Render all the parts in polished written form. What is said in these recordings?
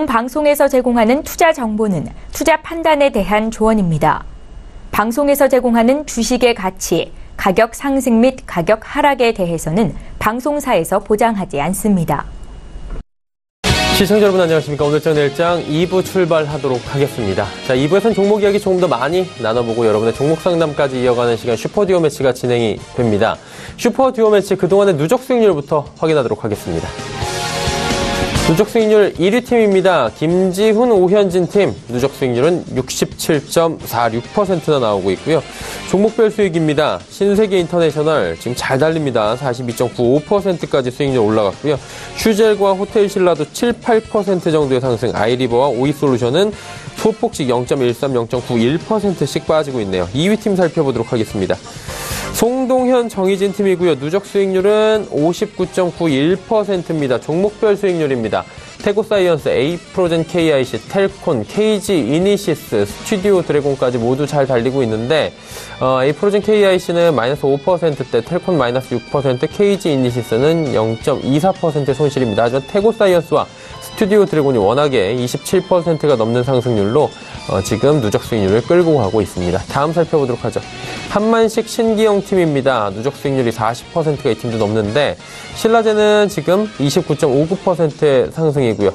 본 방송에서 제공하는 투자 정보는 투자 판단에 대한 조언입니다. 방송에서 제공하는 주식의 가치, 가격 상승 및 가격 하락에 대해서는 방송사에서 보장하지 않습니다. 시청자 여러분 안녕하십니까. 오늘장 내일장 2부 출발하도록 하겠습니다. 자, 2부에서는 종목 이야기 조금 더 많이 나눠보고 여러분의 종목 상담까지 이어가는 시간 슈퍼듀오 매치가 진행이 됩니다. 슈퍼듀오 매치 그동안의 누적 수익률부터 확인하도록 하겠습니다. 누적 수익률 1위 팀입니다. 김지훈, 오현진 팀 누적 수익률은 67.46%나 나오고 있고요. 종목별 수익입니다. 신세계 인터내셔널 지금 잘 달립니다. 42.95%까지 수익률 올라갔고요. 슈젤과 호텔신라도 7, 8% 정도의 상승, 아이리버와 오이솔루션은 소폭씩 0.13, 0.91%씩 빠지고 있네요. 2위 팀 살펴보도록 하겠습니다. 송동현, 정희진 팀이고요. 누적 수익률은 59.91%입니다. 종목별 수익률입니다. 태고사이언스, 에이프로젠 KIC, 텔콘, KG 이니시스, 스튜디오 드래곤까지 모두 잘 달리고 있는데 에이프로젠 KIC는 마이너스 5%대, 텔콘 마이너스 6%, KG 이니시스는 0.24% 손실입니다. 하지만 태고사이언스와 스튜디오 드래곤이 워낙에 27%가 넘는 상승률로 지금 누적 수익률을 끌고 가고 있습니다. 다음 살펴보도록 하죠. 한만식, 신기영 팀입니다. 누적 수익률이 40%가 이 팀도 넘는데 신라제는 지금 29.59%의 상승이고요.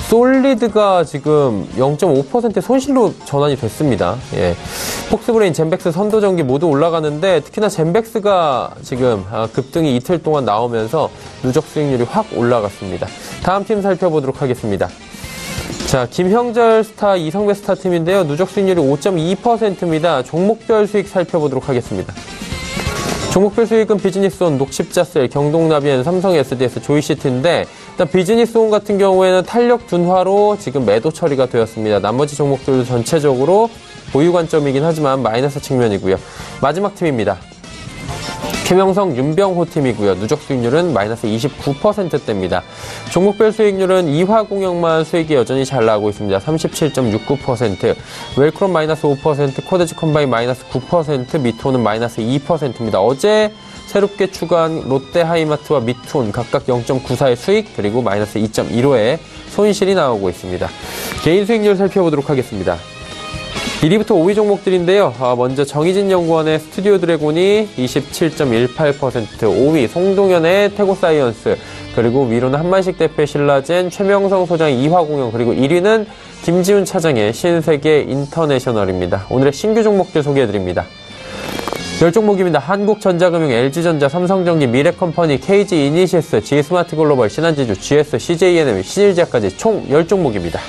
솔리드가 지금 0.5% 손실로 전환이 됐습니다. 예. 폭스브레인, 젠백스, 선도전기 모두 올라가는데 특히나 젠백스가 지금 급등이 이틀 동안 나오면서 누적 수익률이 확 올라갔습니다. 다음 팀 살펴보도록 하겠습니다. 자, 김형절 스타, 이성배 스타 팀인데요. 누적 수익률이 5.2%입니다. 종목별 수익 살펴보도록 하겠습니다. 종목별 수익은 비즈니스온, 녹십자셀, 경동나비엔, 삼성 SDS, 조이시티인데 일단 비즈니스온 같은 경우에는 탄력 둔화로 지금 매도 처리가 되었습니다. 나머지 종목들도 전체적으로 보유 관점이긴 하지만 마이너스 측면이고요. 마지막 팀입니다. 최명성, 윤병호 팀이고요. 누적 수익률은 마이너스 29%대입니다. 종목별 수익률은 이화공영만 수익이 여전히 잘 나오고 있습니다. 37.69%, 웰크롬 마이너스 5%, 코데지 컴바인 마이너스 9%, 미토는 마이너스 2%입니다. 어제 새롭게 추가한 롯데하이마트와 미톤 각각 0.94의 수익, 그리고 마이너스 2.15의 손실이 나오고 있습니다. 개인 수익률 살펴보도록 하겠습니다. 1위부터 5위 종목들인데요. 먼저 정희진 연구원의 스튜디오 드래곤이 27.18%, 5위 송동현의 태고사이언스, 그리고 위로는 한만식 대표의 신라젠, 최명성 소장의 이화공영, 그리고 1위는 김지훈 차장의 신세계 인터내셔널입니다. 오늘의 신규 종목들 소개해드립니다. 10종목입니다. 한국전자금융, LG전자, 삼성전기, 미래컴퍼니, KG 이니시스, G스마트글로벌, 신한지주, GS, CJENM, 신일제약까지 총 10종목입니다.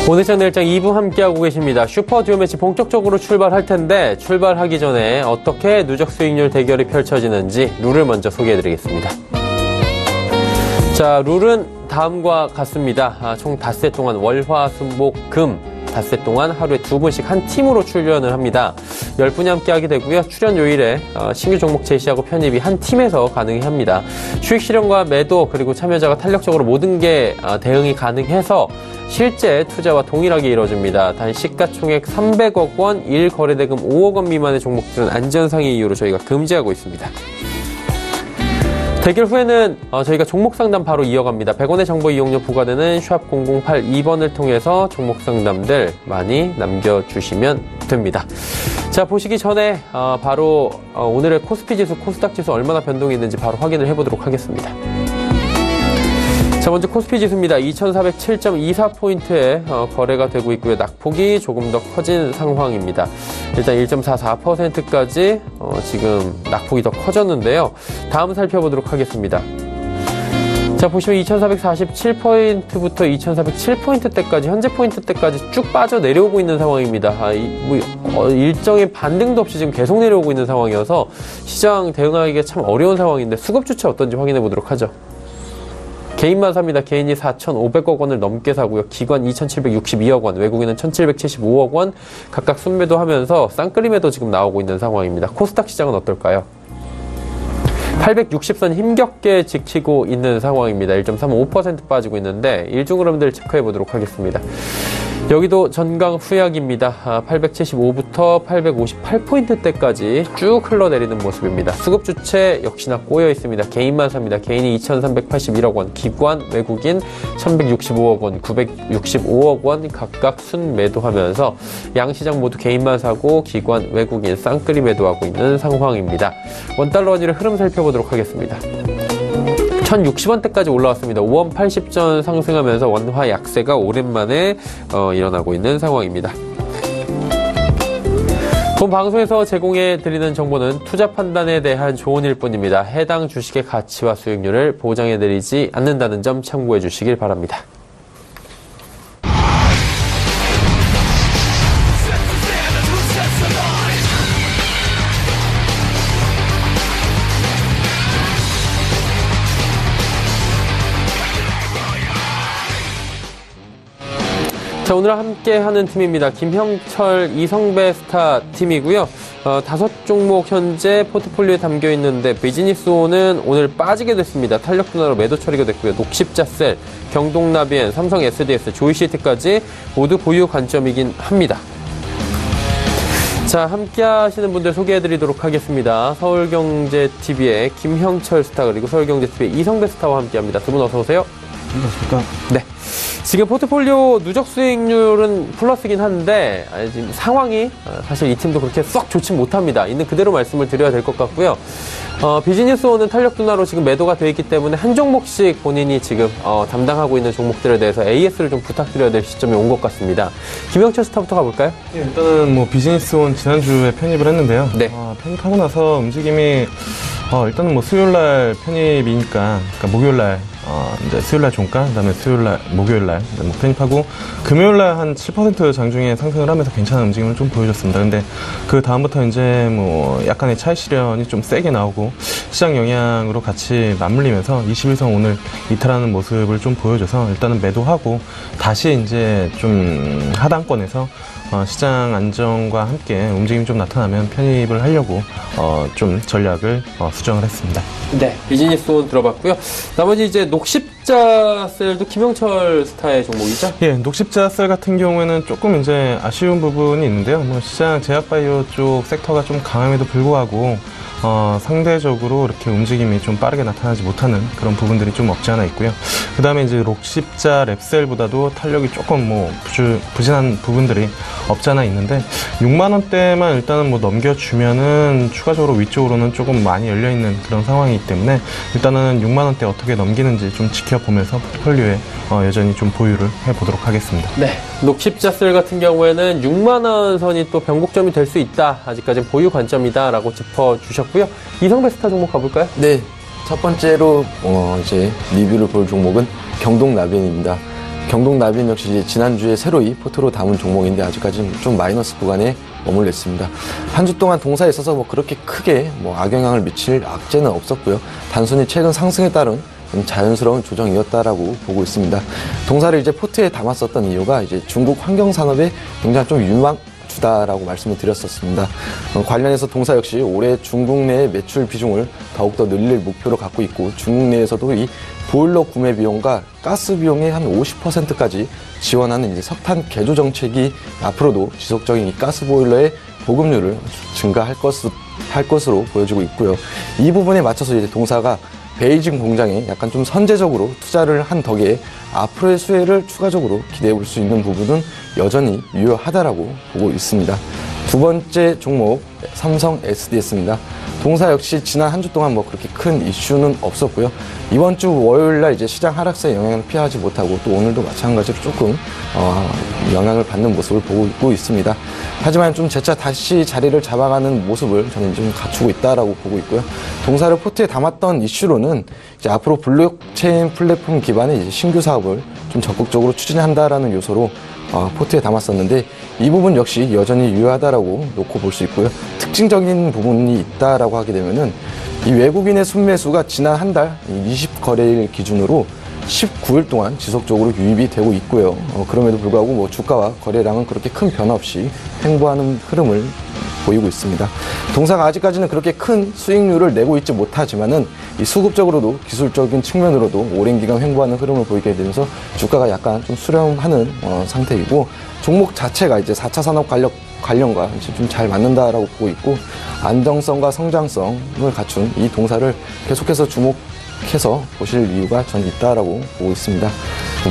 오늘장 내일장 2부 함께하고 계십니다. 슈퍼듀오 매치 본격적으로 출발할 텐데 출발하기 전에 어떻게 누적 수익률 대결이 펼쳐지는지 룰을 먼저 소개해드리겠습니다. 자, 룰은 다음과 같습니다. 총 닷새 동안 월화, 수, 목, 금 닷새 동안 하루에 2분씩 한 팀으로 출연을 합니다. 10분이 함께하게 되고요. 출연 요일에 신규 종목 제시하고 편입이 한 팀에서 가능합니다. 수익 실현과 매도 그리고 참여자가 탄력적으로 모든 게 대응이 가능해서 실제 투자와 동일하게 이루어집니다. 단 시가총액 300억 원, 1거래대금 5억 원 미만의 종목들은 안전상의 이유로 저희가 금지하고 있습니다. 대결 후에는 저희가 종목 상담 바로 이어갑니다. 100원의 정보 이용료 부과되는 샵 0082번을 통해서 종목 상담들 많이 남겨주시면 됩니다. 자, 보시기 전에 바로 오늘의 코스피 지수, 코스닥 지수 얼마나 변동이 있는지 바로 확인을 해보도록 하겠습니다. 자, 먼저 코스피 지수입니다. 2407.24포인트에 거래가 되고 있고요. 낙폭이 조금 더 커진 상황입니다. 일단 1.44%까지 지금 낙폭이 더 커졌는데요. 다음 살펴보도록 하겠습니다. 자, 자, 보시면 2447포인트부터 2407포인트대까지, 현재 포인트대까지 쭉 빠져 내려오고 있는 상황입니다. 일정의 반등도 없이 지금 계속 내려오고 있는 상황이어서 시장 대응하기가 참 어려운 상황인데 수급 주체 어떤지 확인해 보도록 하죠. 개인만 삽니다. 개인이 4,500억 원을 넘게 사고요. 기관 2,762억 원, 외국인은 1,775억 원 각각 순매도하면서 쌍끌림에도 지금 나오고 있는 상황입니다. 코스닥 시장은 어떨까요? 860선 힘겹게 지키고 있는 상황입니다. 1.35% 빠지고 있는데 일중 흐름들 체크해 보도록 하겠습니다. 여기도 전강 후약입니다. 875부터 858포인트대까지 쭉 흘러내리는 모습입니다. 수급 주체 역시나 꼬여 있습니다. 개인만 삽니다. 개인이 2,381억 원, 기관, 외국인 1,165억 원, 965억 원 각각 순매도하면서 양시장 모두 개인만 사고 기관, 외국인 쌍끌이 매도하고 있는 상황입니다. 원달러 원유의 흐름 살펴보도록 하겠습니다. 1,060원대까지 올라왔습니다. 5원 80전 상승하면서 원화 약세가 오랜만에 일어나고 있는 상황입니다. 본 방송에서 제공해드리는 정보는 투자 판단에 대한 조언일 뿐입니다. 해당 주식의 가치와 수익률을 보장해드리지 않는다는 점 참고해 주시길 바랍니다. 자, 오늘 함께하는 팀입니다. 김형철, 이성배 스타 팀이고요. 5종목 현재 포트폴리오에 담겨 있는데 비즈니스온은 오늘 빠지게 됐습니다. 탄력 둔화로 매도 처리가 됐고요. 녹십자셀, 경동나비엔, 삼성 SDS, 조이시티까지 모두 보유 관점이긴 합니다. 자, 함께 하시는 분들 소개해드리도록 하겠습니다. 서울경제TV의 김형철 스타 그리고 서울경제TV의 이성배 스타와 함께합니다. 두 분 어서 오세요. 안녕하십니까. 네. 지금 포트폴리오 누적 수익률은 플러스긴 한데 지금 상황이 사실 이 팀도 그렇게 썩 좋지 못합니다. 있는 그대로 말씀을 드려야 될 것 같고요. 비즈니스온은 탄력 둔화로 지금 매도가 되어 있기 때문에 한 종목씩 본인이 지금 담당하고 있는 종목들에 대해서 AS를 좀 부탁드려야 될 시점이 온 것 같습니다. 김영철 스타부터 가볼까요? 네, 일단은 비즈니스온 지난주에 편입을 했는데요. 네. 편입하고 나서 움직임이 일단은 수요일날 편입이니까, 그러니까 목요일날 이제 수요일날 종가, 그다음에 수요일날, 목요일날 편입하고 금요일날 한 7% 장중에 상승을 하면서 괜찮은 움직임을 좀 보여줬습니다. 근데 그 다음부터 이제 약간의 차익 실현이 좀 세게 나오고 시장 영향으로 같이 맞물리면서 21선 오늘 이탈하는 모습을 좀 보여줘서 일단은 매도하고 다시 이제 좀 하단권에서 시장 안정과 함께 움직임이 좀 나타나면 편입을 하려고 좀 전략을 수정을 했습니다. 네, 비즈니스온 들어봤고요. 나머지 이제 녹십자셀도 김영철 스타의 종목이죠? 예, 녹십자셀 같은 경우에는 조금 이제 아쉬운 부분이 있는데요. 시장 제약바이오 쪽 섹터가 좀 강함에도 불구하고 상대적으로 이렇게 움직임이 좀 빠르게 나타나지 못하는 그런 부분들이 좀 없지 않아 있고요. 그 다음에 이제 녹십자 랩셀보다도 탄력이 조금 부진한 부분들이 없지 않아 있는데 6만원대만 일단은 넘겨주면은 추가적으로 위쪽으로는 조금 많이 열려있는 그런 상황이기 때문에 일단은 6만원대 어떻게 넘기는지 좀 지켜보면서 포트폴리오에 여전히 좀 보유를 해보도록 하겠습니다. 네. 녹십자셀 같은 경우에는 6만원 선이 또 변곡점이 될 수 있다. 아직까지는 보유 관점이다. 라고 짚어주셨고요. 이성배 스타 종목 가볼까요? 네. 첫 번째로, 이제 리뷰를 볼 종목은 경동나비엔입니다. 경동나비엔 역시 이제 지난주에 새로이 포트로 담은 종목인데 아직까지는 좀 마이너스 구간에 머물러 있습니다. 한 주 동안 동사에 있어서 그렇게 크게 악영향을 미칠 악재는 없었고요. 단순히 최근 상승에 따른 자연스러운 조정이었다라고 보고 있습니다. 동사를 이제 포트에 담았었던 이유가 이제 중국 환경산업에 굉장히 좀 유망주다라고 말씀을 드렸었습니다. 관련해서 동사 역시 올해 중국 내 매출 비중을 더욱더 늘릴 목표를 갖고 있고 중국 내에서도 이 보일러 구매 비용과 가스 비용의 한 50%까지 지원하는 이제 석탄 개조 정책이 앞으로도 지속적인 이 가스 보일러의 보급률을 증가할 것으로 보여지고 있고요. 이 부분에 맞춰서 이제 동사가 베이징 공장에 약간 좀 선제적으로 투자를 한 덕에 앞으로의 수혜를 추가적으로 기대해 볼 수 있는 부분은 여전히 유효하다라고 보고 있습니다. 두 번째 종목 삼성 SDS입니다. 동사 역시 지난 한 주 동안 뭐 그렇게 큰 이슈는 없었고요. 이번 주 월요일날 이제 시장 하락세의 영향을 피하지 못하고 또 오늘도 마찬가지로 조금 영향을 받는 모습을 보고 있습니다. 하지만 좀 재차 다시 자리를 잡아가는 모습을 저는 좀 갖추고 있다라고 보고 있고요. 동사를 포트에 담았던 이슈로는 이제 앞으로 블록체인 플랫폼 기반의 이제 신규 사업을 좀 적극적으로 추진한다라는 요소로 포트에 담았었는데 이 부분 역시 여전히 유효하다라고 놓고 볼 수 있고요. 특징적인 부분이 있다라고 하게 되면은 이 외국인의 순매수가 지난 한 달 20거래일 기준으로 19일 동안 지속적으로 유입이 되고 있고요. 그럼에도 불구하고 뭐 주가와 거래량은 그렇게 큰 변화 없이 횡보하는 흐름을 보이고 있습니다. 동사가 아직까지는 그렇게 큰 수익률을 내고 있지 못하지만은 이 수급적으로도 기술적인 측면으로도 오랜 기간 횡보하는 흐름을 보이게 되면서 주가가 약간 좀 수렴하는 상태이고 종목 자체가 이제 4차 산업 관련과 좀 잘 맞는다라고 보고 있고 안정성과 성장성을 갖춘 이 동사를 계속해서 주목해서 보실 이유가 전 있다라고 보고 있습니다.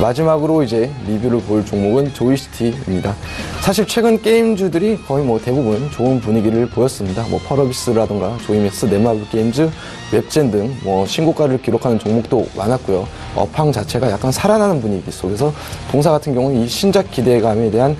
마지막으로 이제 리뷰를 볼 종목은 조이스티입니다. 사실 최근 게임주들이 거의 뭐 대부분 좋은 분위기를 보였습니다. 뭐 펄어비스라던가 조이맥스, 넷마블 게임즈, 웹젠 등 뭐 신고가를 기록하는 종목도 많았고요. 업황 자체가 약간 살아나는 분위기 속에서 동사 같은 경우는 이 신작 기대감에 대한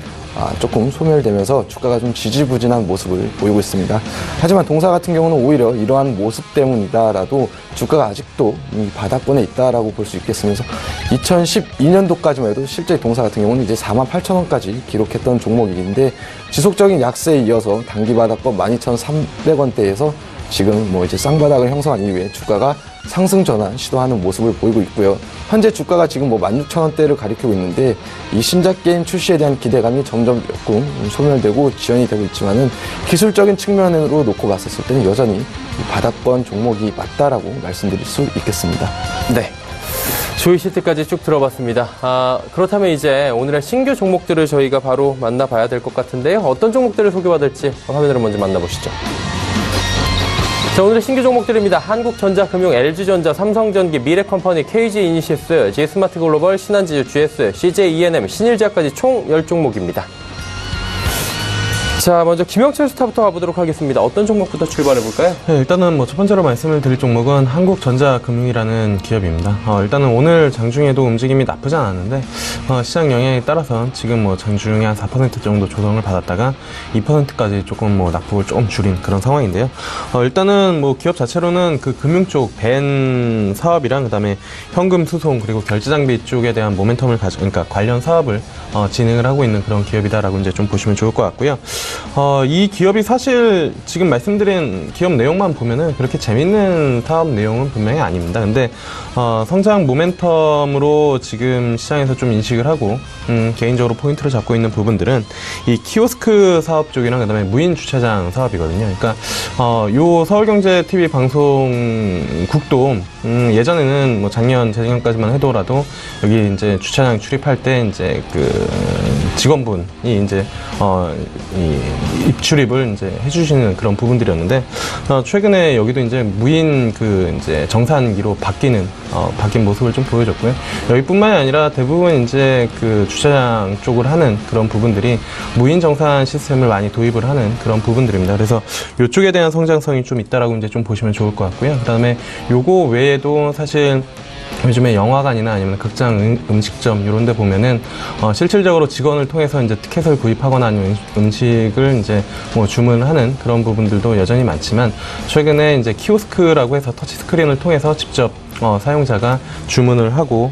조금 소멸되면서 주가가 좀 지지부진한 모습을 보이고 있습니다. 하지만 동사 같은 경우는 오히려 이러한 모습 때문이다라도 주가가 아직도 이 바닥권에 있다라고 볼 수 있겠으면서 2012년도까지만 해도 실제 동사 같은 경우는 이제 48,000원까지 기록했던 종목인데 지속적인 약세에 이어서 단기 바닥권 12,300원대에서 지금 뭐 이제 쌍바닥을 형성한 이후에 주가가 상승 전환 시도하는 모습을 보이고 있고요. 현재 주가가 지금 뭐 16,000원대를 가리키고 있는데 이 신작 게임 출시에 대한 기대감이 점점 조금 소멸되고 지연이 되고 있지만은 기술적인 측면으로 놓고 봤었을 때는 여전히 바닥권 종목이 맞다라고 말씀드릴 수 있겠습니다. 네. 조이시트까지 쭉 들어봤습니다. 그렇다면 이제 오늘의 신규 종목들을 저희가 바로 만나봐야 될 것 같은데요. 어떤 종목들을 소개받을지 화면으로 먼저 만나보시죠. 자, 오늘의 신규 종목들입니다. 한국전자금융, LG전자, 삼성전기, 미래컴퍼니, KG이니시스, GS마트글로벌, 신한지주, GS, CJENM, 신일제약까지 총 10종목입니다. 자, 먼저 김영철 스타부터 가보도록 하겠습니다. 어떤 종목부터 출발해볼까요? 네, 일단은 뭐 첫 번째로 말씀을 드릴 종목은 한국전자금융이라는 기업입니다. 일단은 오늘 장중에도 움직임이 나쁘지 않았는데 시장 영향에 따라서 지금 뭐 장중에 한 4% 정도 조정을 받았다가 2%까지 조금 뭐 낙폭을 좀 줄인 그런 상황인데요. 일단은 뭐 기업 자체로는 그 금융 쪽 벤 사업이랑 그다음에 현금 수송 그리고 결제 장비 쪽에 대한 모멘텀을 그러니까 관련 사업을 진행을 하고 있는 그런 기업이다라고 이제 좀 보시면 좋을 것 같고요. 이 기업이 사실 지금 말씀드린 기업 내용만 보면은 그렇게 재밌는 사업 내용은 분명히 아닙니다. 근데 성장 모멘텀으로 지금 시장에서 좀 인식을 하고 개인적으로 포인트를 잡고 있는 부분들은 이 키오스크 사업 쪽이랑 그다음에 무인 주차장 사업이거든요. 그러니까 요 서울경제TV 방송국도 예전에는 뭐 작년 재작년까지만 해도라도 여기 이제 주차장 출입할 때 이제 그 직원분이 이제 이 입출입을 이제 해주시는 그런 부분들이었는데 최근에 여기도 이제 무인 그 이제 정산기로 바뀐 모습을 좀 보여줬고요. 여기뿐만이 아니라 대부분 이제 그 주차장 쪽을 하는 그런 부분들이 무인 정산 시스템을 많이 도입을 하는 그런 부분들입니다. 그래서 이쪽에 대한 성장성이 좀 있다라고 이제 좀 보시면 좋을 것 같고요. 그다음에 요거 외에도 사실 요즘에 영화관이나 아니면 극장, 음식점 이런 데 보면은 실질적으로 직원을 통해서 이제 티켓을 구입하거나 아니면 음식을 이제 뭐 주문하는 그런 부분들도 여전히 많지만 최근에 이제 키오스크라고 해서 터치 스크린을 통해서 직접 사용자가 주문을 하고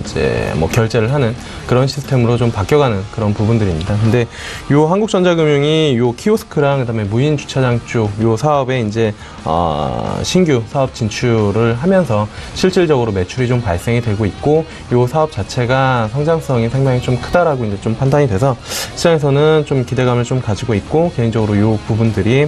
이제 뭐 결제를 하는 그런 시스템으로 좀 바뀌어가는 그런 부분들입니다. 근데 요 한국전자금융이 요 키오스크랑 그다음에 무인 주차장 쪽 요 사업에 이제 신규 사업 진출을 하면서 실질적으로 매출이 좀 발생이 되고 있고 요 사업 자체가 성장성이 상당히 좀 크다라고 이제 좀 판단이 돼서 시장에서는 좀 기대감을 좀 가지고 있고 개인적으로 요 부분들이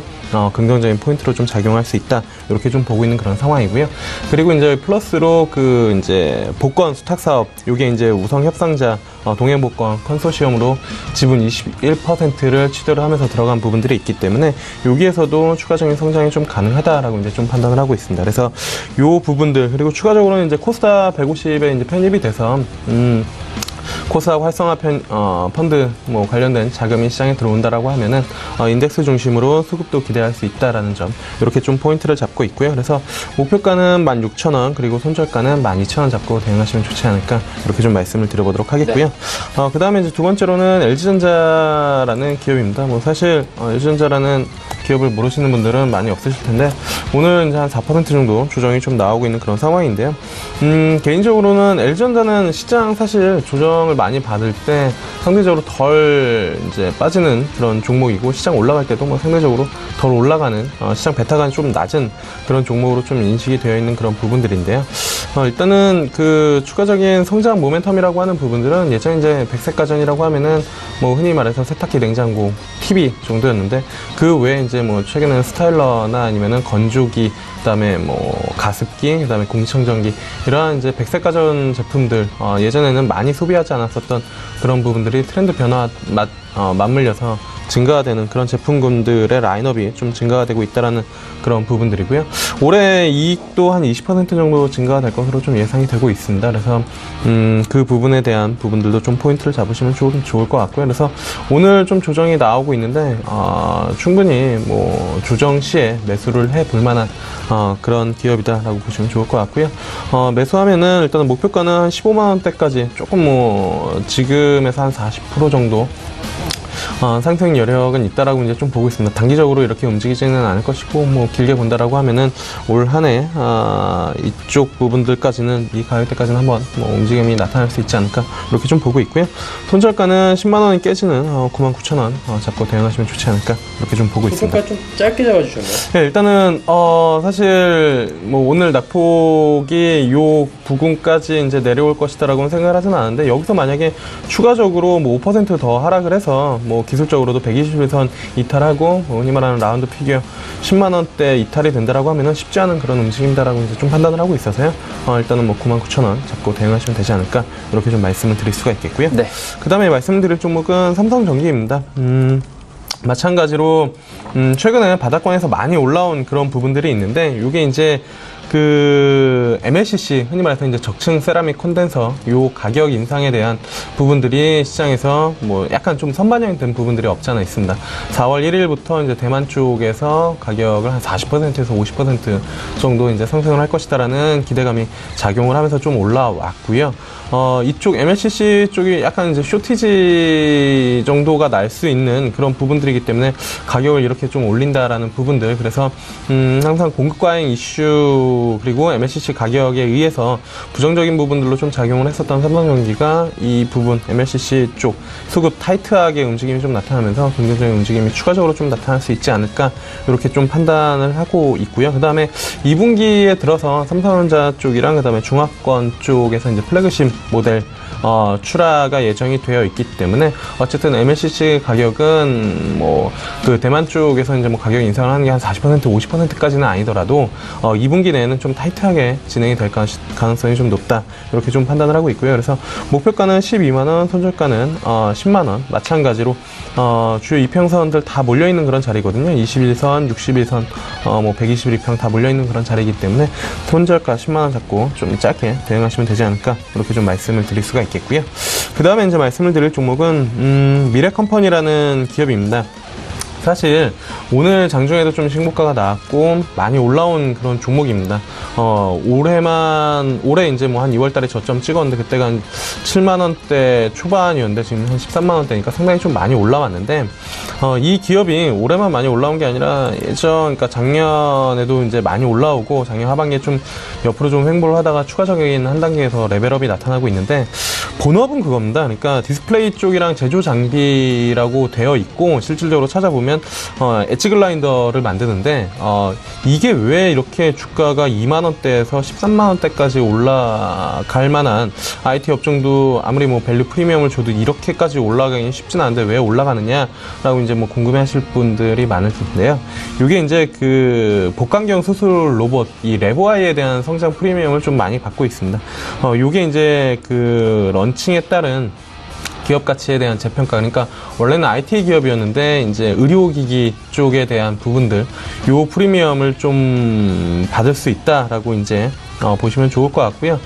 긍정적인 포인트로 좀 작용할 수 있다 이렇게 좀 보고 있는 그런 상황이고요. 그리고 이제 플러스로 그 이제 복권 수탁 사업 요게 이제 우성 협상자 동행복권 컨소시엄으로 지분 21%를 취득을 하면서 들어간 부분들이 있기 때문에 여기에서도 추가적인 성장이 좀 가능하다라고 이제 좀 판단을 하고 있습니다. 그래서 요 부분들 그리고 추가적으로는 이제 코스닥 150에 이제 편입이 돼서 코스닥 활성화 펀드 뭐 관련된 자금이 시장에 들어온다라고 하면은 인덱스 중심으로 수급도 기대할 수 있다라는 점, 이렇게 좀 포인트를 잡고 있고요. 그래서 목표가는 16,000원, 그리고 손절가는 12,000원 잡고 대응하시면 좋지 않을까, 이렇게 좀 말씀을 드려보도록 하겠고요. 네. 그 다음에 이제 두 번째로는 LG전자라는 기업입니다. 뭐 사실 LG전자라는 기업을 모르시는 분들은 많이 없으실 텐데, 오늘 이제 한 4% 정도 조정이 좀 나오고 있는 그런 상황인데요. 개인적으로는 LG전자는 시장 사실 조정을 많이 받을 때 상대적으로 덜 이제 빠지는 그런 종목이고, 시장 올라갈 때도 뭐 상대적으로 덜 올라가는, 시장 베타가 좀 낮은 그런 종목으로 좀 인식이 되어 있는 그런 부분들인데요. 일단은 그 추가적인 성장 모멘텀이라고 하는 부분들은 예전 이제 백색가전이라고 하면은 뭐 흔히 말해서 세탁기, 냉장고, TV 정도였는데, 그 외에 이제 뭐 최근에는 스타일러나 아니면은 건조기, 그다음에 뭐 가습기, 그다음에 공기청정기, 이러한 이제 백색가전 제품들, 예전에는 많이 소비하지 않았었던 그런 부분들이 트렌드 변화 맞물려서 증가가 되는 그런 제품군들의 라인업이 좀 증가가 되고 있다라는 그런 부분들이고요. 올해 이익도 한 20% 정도 증가가 될 것으로 좀 예상이 되고 있습니다. 그래서 그 부분에 대한 부분들도 좀 포인트를 잡으시면 좋을 것 같고요. 그래서 오늘 좀 조정이 나오고 있는데 충분히 뭐 조정 시에 매수를 해볼 만한 그런 기업이다라고 보시면 좋을 것 같고요. 매수하면은 일단은 목표가는 한 15만 원대까지 조금 뭐 지금에서 한 40% 정도 상승 여력은 있다라고 이제 좀 보고 있습니다. 단기적으로 이렇게 움직이지는 않을 것이고, 뭐 길게 본다라고 하면은 올 한해 이쪽 부분들까지는, 이 가격대까지는 한번 뭐 움직임이 나타날 수 있지 않을까, 이렇게 좀 보고 있고요. 손절가는 10만 원이 깨지는 99,000원 잡고 대응하시면 좋지 않을까, 이렇게 좀 보고 있습니다. 손절가 좀 짧게 잡아주셨나요? 네, 일단은 사실 뭐 오늘 낙폭이 요 부근까지 이제 내려올 것이다라고는 생각을 하진 않은데, 여기서 만약에 추가적으로 뭐 5% 더 하락을 해서 뭐 기술적으로도 121선 이탈하고, 흔히 말하는 라운드 피겨 10만 원대 이탈이 된다라고 하면은 쉽지 않은 그런 움직임이다라고 이제 좀 판단을 하고 있어서요. 일단은 뭐 99,000원 잡고 대응하시면 되지 않을까, 이렇게 좀 말씀을 드릴 수가 있겠고요. 네. 그 다음에 말씀드릴 종목은 삼성전기입니다. 마찬가지로 최근에 바닥권에서 많이 올라온 그런 부분들이 있는데, 이게 이제 그 MLCC, 흔히 말해서 이제 적층 세라믹 콘덴서 요 가격 인상에 대한 부분들이 시장에서 뭐 약간 좀 선반영이 된 부분들이 없지 않아 있습니다. 4월 1일부터 이제 대만 쪽에서 가격을 한 40%에서 50% 정도 이제 상승을 할 것이다라는 기대감이 작용을 하면서 좀 올라왔고요. 이쪽 MLCC 쪽이 약간 이제 쇼티지 정도가 날 수 있는 그런 부분들이기 때문에 가격을 이렇게 좀 올린다라는 부분들, 그래서 항상 공급 과잉 이슈, 그리고 MLCC 가격에 의해서 부정적인 부분들로 좀 작용을 했었던 삼성전기가 이 부분 MLCC 쪽 수급 타이트하게 움직임이 좀 나타나면서 긍정적인 움직임이 추가적으로 좀 나타날 수 있지 않을까, 이렇게 좀 판단을 하고 있고요. 그 다음에 2분기에 들어서 삼성전자 쪽이랑 그 다음에 중화권 쪽에서 이제 플래그십 모델 출하가 예정이 되어 있기 때문에, 어쨌든 MLCC 가격은 뭐 그 대만 쪽에서 이제 뭐 가격 인상을 하는 게 한 40%, 50%까지는 아니더라도 2분기 내에는 좀 타이트하게 진행이 될 가능성이 좀 높다, 이렇게 좀 판단을 하고 있고요. 그래서 목표가는 12만 원, 손절가는 10만 원, 마찬가지로 주요 이평선들 다 몰려 있는 그런 자리거든요. 21선, 61선, 뭐 121평 다 몰려 있는 그런 자리이기 때문에 손절가 10만 원 잡고 좀 짧게 대응하시면 되지 않을까, 이렇게 좀 말씀을 드릴 수가 있겠고요. 그 다음에 이제 말씀을 드릴 종목은 미래컴퍼니라는 기업입니다. 사실 오늘 장중에도 좀 신고가가 나왔고 많이 올라온 그런 종목입니다. 올해 이제 뭐 한 2월달에 저점 찍었는데 그때가 한 7만 원대 초반이었는데 지금 한 13만 원대니까 상당히 좀 많이 올라왔는데, 이 기업이 올해만 많이 올라온 게 아니라 그러니까 작년에도 이제 많이 올라오고 작년 하반기에 좀 옆으로 좀 횡보를 하다가 추가적인 한 단계에서 레벨업이 나타나고 있는데, 본업은 그겁니다. 그러니까 디스플레이 쪽이랑 제조 장비라고 되어 있고, 실질적으로 찾아보면 엣지 글라인더를 만드는데, 이게 왜 이렇게 주가가 2만 원대에서 13만 원대까지 올라갈 만한, IT 업종도 아무리 뭐 밸류 프리미엄을 줘도 이렇게까지 올라가기는 쉽진 않은데 왜 올라가느냐라고 이제 뭐 궁금해하실 분들이 많을 텐데요. 이게 이제 그 복강경 수술 로봇 이 레보아이에 대한 성장 프리미엄을 좀 많이 받고 있습니다. 이게 이제 그 런칭에 따른 기업 가치에 대한 재평가, 그러니까 원래는 IT 기업이었는데 이제 의료기기 쪽에 대한 부분들, 요 프리미엄을 좀 받을 수 있다라고 이제 보시면 좋을 것 같고요.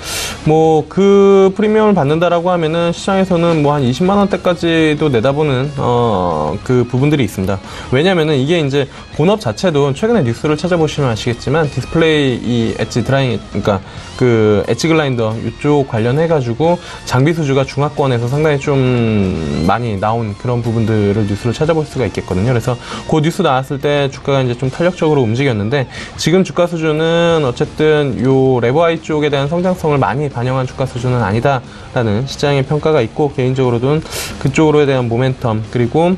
뭐 그 프리미엄을 받는다라고 하면은 시장에서는 뭐 한 20만 원대까지도 내다보는 그 부분들이 있습니다. 왜냐면은 이게 이제 본업 자체도 최근에 뉴스를 찾아보시면 아시겠지만 디스플레이 이 엣지 드라잉, 그러니까 그 엣지 글라인더 이쪽 관련해가지고 장비 수주가 중하권에서 상당히 좀 많이 나온 그런 부분들을 뉴스를 찾아볼 수가 있겠거든요. 그래서 그 뉴스 나왔을 때 주가가 이제 좀 탄력적으로 움직였는데 지금 주가 수준은 어쨌든 요 레버아이 쪽에 대한 성장성을 많이 반영한 주가 수준은 아니다라는 시장의 평가가 있고 개인적으로는 그쪽으로에 대한 모멘텀 그리고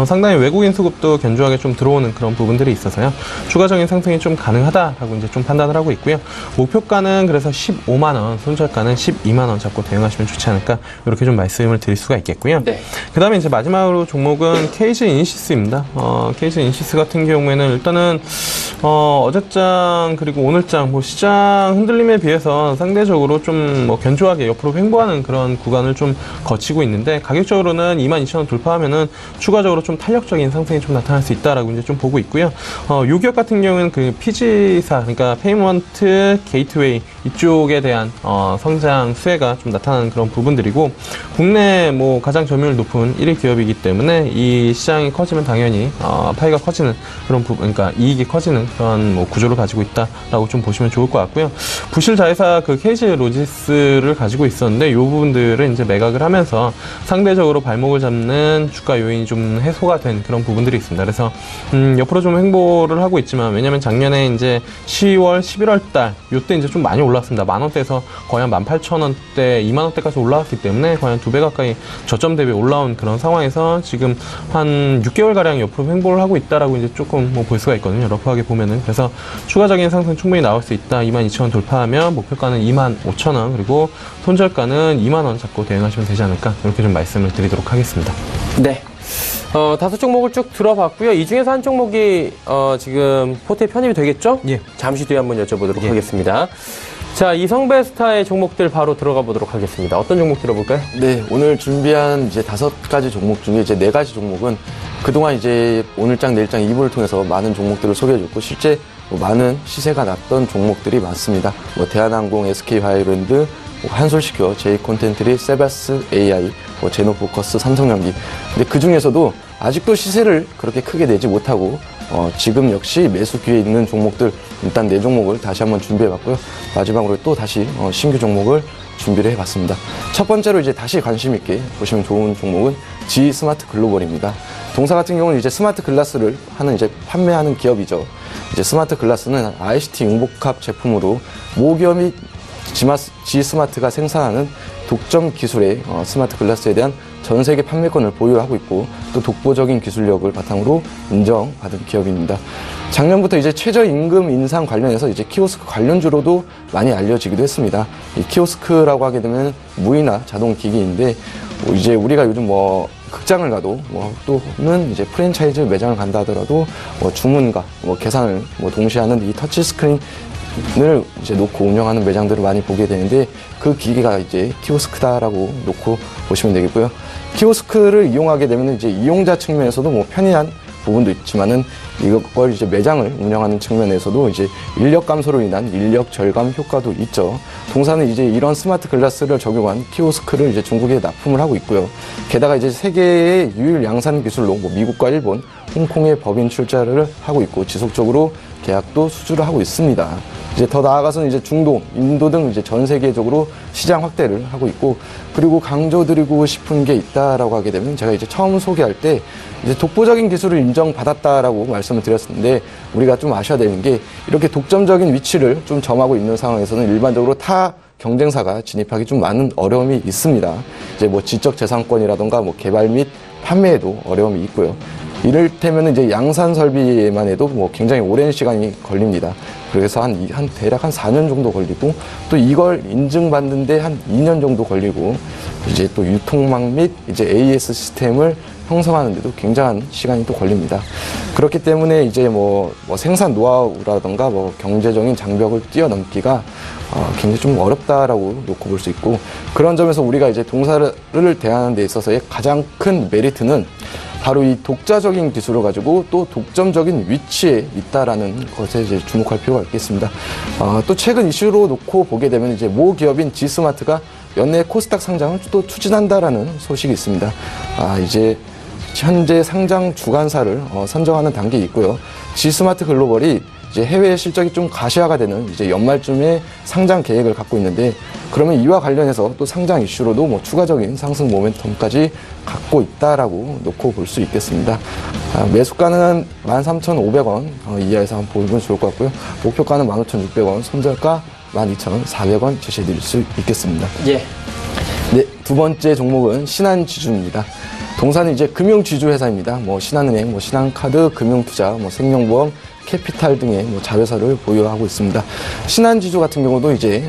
상당히 외국인 수급도 견조하게 좀 들어오는 그런 부분들이 있어서요. 추가적인 상승이 좀 가능하다라고 이제 좀 판단을 하고 있고요. 목표가는 그래서 15만원, 손절가는 12만원 잡고 대응하시면 좋지 않을까 이렇게 좀 말씀을 드릴 수가 있겠고요. 네. 그 다음에 이제 마지막으로 종목은 KG 이니시스입니다. KG 이니시스 같은 경우에는 일단은 어제장 그리고 오늘장 뭐 시장 흔들림에 비해서 상대적으로 좀 뭐 견조하게 옆으로 횡보하는 그런 구간을 좀 거치고 있는데 가격적으로는 22,000원 돌파하면은 추가적으로 좀 탄력적인 상승이 좀 나타날 수 있다라고 이제 좀 보고 있고요. 요 기업 같은 경우는 그 PG사, 그러니까 페이먼트 게이트웨이 이쪽에 대한 성장 수혜가 좀 나타나는 그런 부분들이고 국내 뭐 가장 점유율 높은 1위 기업이기 때문에 이 시장이 커지면 당연히 파이가 커지는 그런 부분, 그러니까 이익이 커지는 그런 뭐 구조를 가지고 있다라고 좀 보시면 좋을 것 같고요. 부실 자회사 그 KG 로지스를 가지고 있었는데 이 부분들은 이제 매각을 하면서 상대적으로 발목을 잡는 주가 요인이 좀 해소가 된 그런 부분들이 있습니다. 그래서 옆으로 좀 횡보를 하고 있지만 왜냐면 작년에 이제 10월, 11월 달 요때 이제 좀 많이 올랐습니다. 만원대에서 거의 한 18,000원대, 2만원대까지 올라왔기 때문에 거의 한 2배 가까이 저점 대비 올라온 그런 상황에서 지금 한 6개월가량 옆으로 횡보를 하고 있다라고 이제 조금 뭐 볼 수가 있거든요. 러프하게 보면은. 그래서 추가적인 상승 충분히 나올 수 있다. 22,000원 돌파하면 목표가는 25,000원 그리고 손절가는 2만원 잡고 대응하시면 되지 않을까 이렇게 좀 말씀을 드리도록 하겠습니다. 네. 5종목을 쭉 들어봤고요. 이 중에서 한 종목이 지금 포트에 편입이 되겠죠? 예. 잠시 뒤에 한번 여쭤보도록 예. 하겠습니다. 자, 이성베스타의 종목들 바로 들어가 보도록 하겠습니다. 어떤 종목 들어볼까요? 네, 오늘 준비한 이제 5가지 종목 중에 이제 4가지 종목은 그동안 이제 오늘장, 내일장 2부를 통해서 많은 종목들을 소개해줬고 실제 뭐 많은 시세가 났던 종목들이 많습니다. 뭐 대한항공, SK하이랜드, 한솔시큐어, J콘텐트리, 세바스 AI, 뭐 제노포커스, 삼성전기. 근데 그 중에서도 아직도 시세를 그렇게 크게 내지 못하고 지금 역시 매수 기회에 있는 종목들 일단 4종목을 다시 한번 준비해봤고요. 마지막으로 또 다시 신규 종목을 준비를 해봤습니다. 첫 번째로 이제 다시 관심 있게 보시면 좋은 종목은 G 스마트 글로벌입니다. 동사 같은 경우는 이제 스마트 글라스를 판매하는 기업이죠. 이제 스마트 글라스는 ICT 융복합 제품으로 모기업이 G 스마트가 생산하는 독점 기술의 스마트 글라스에 대한 전 세계 판매권을 보유하고 있고 또 독보적인 기술력을 바탕으로 인정받은 기업입니다. 작년부터 이제 최저임금 인상 관련해서 이제 키오스크 관련주로도 많이 알려지기도 했습니다. 이 키오스크라고 하게 되면 무인화 자동 기기인데 이제 우리가 요즘 뭐 극장을 가도 또는 이제 프랜차이즈 매장을 간다 하더라도 주문과 계산을 동시에 하는 이 터치 스크린을 이제 놓고 운영하는 매장들을 많이 보게 되는데 그 기계가 이제 키오스크다라고 놓고 보시면 되겠고요. 키오스크를 이용하게 되면 이제 이용자 측면에서도 편리한 부분도 있지만은 이걸 이제 매장을 운영하는 측면에서도 이제 인력 감소로 인한 인력 절감 효과도 있죠. 동사는 이제 이런 스마트 글라스를 적용한 키오스크를 이제 중국에 납품을 하고 있고요. 게다가 이제 세계의 유일 양산 기술로 미국과 일본, 홍콩에 법인 출자를 하고 있고 지속적으로 계약도 수주를 하고 있습니다. 이제 더 나아가서는 이제 중동, 인도 등 이제 전 세계적으로 시장 확대를 하고 있고 그리고 강조드리고 싶은 게 있다라고 하게 되면 제가 이제 처음 소개할 때 이제 독보적인 기술을 인정받았다라고 말씀을 드렸는데 우리가 좀 아셔야 되는 게 이렇게 독점적인 위치를 좀 점하고 있는 상황에서는 일반적으로 타 경쟁사가 진입하기 좀 많은 어려움이 있습니다. 이제 지적 재산권이라던가 개발 및 판매에도 어려움이 있고요. 이를테면 이제 양산 설비에만 해도 굉장히 오랜 시간이 걸립니다. 그래서 대략 한 4년 정도 걸리고 또 이걸 인증받는데 한 2년 정도 걸리고 이제 또 유통망 및 이제 AS 시스템을 형성하는데도 굉장한 시간이 또 걸립니다. 그렇기 때문에 이제 생산 노하우라던가 경제적인 장벽을 뛰어넘기가 굉장히 좀 어렵다라고 놓고 볼 수 있고 그런 점에서 우리가 이제 동사를 대하는 데 있어서의 가장 큰 메리트는 바로 이 독자적인 기술을 가지고 또 독점적인 위치에 있다라는 것에 이제 주목할 필요가 있겠습니다. 또 최근 이슈로 놓고 보게 되면 이제 모 기업인 G스마트가 연내 코스닥 상장을 또 추진한다라는 소식이 있습니다. 이제 현재 상장 주관사를 선정하는 단계에 있고요. G스마트 글로벌이 이제 해외 실적이 좀 가시화가 되는 이제 연말쯤에 상장 계획을 갖고 있는데, 그러면 이와 관련해서 또 상장 이슈로도 뭐 추가적인 상승 모멘텀까지 갖고 있다라고 놓고 볼 수 있겠습니다. 매수가는 13,500원 이하에서 한번 보면 좋을 것 같고요. 목표가는 15,600원, 손절가 12,400원 제시해 드릴 수 있겠습니다. 예. 네, 두 번째 종목은 신한지주입니다. 동사는 이제 금융지주 회사입니다. 뭐 신한은행, 뭐 신한카드, 금융투자, 뭐 생명보험, 캐피탈 등의 뭐 자회사를 보유하고 있습니다. 신한지주 같은 경우도 이제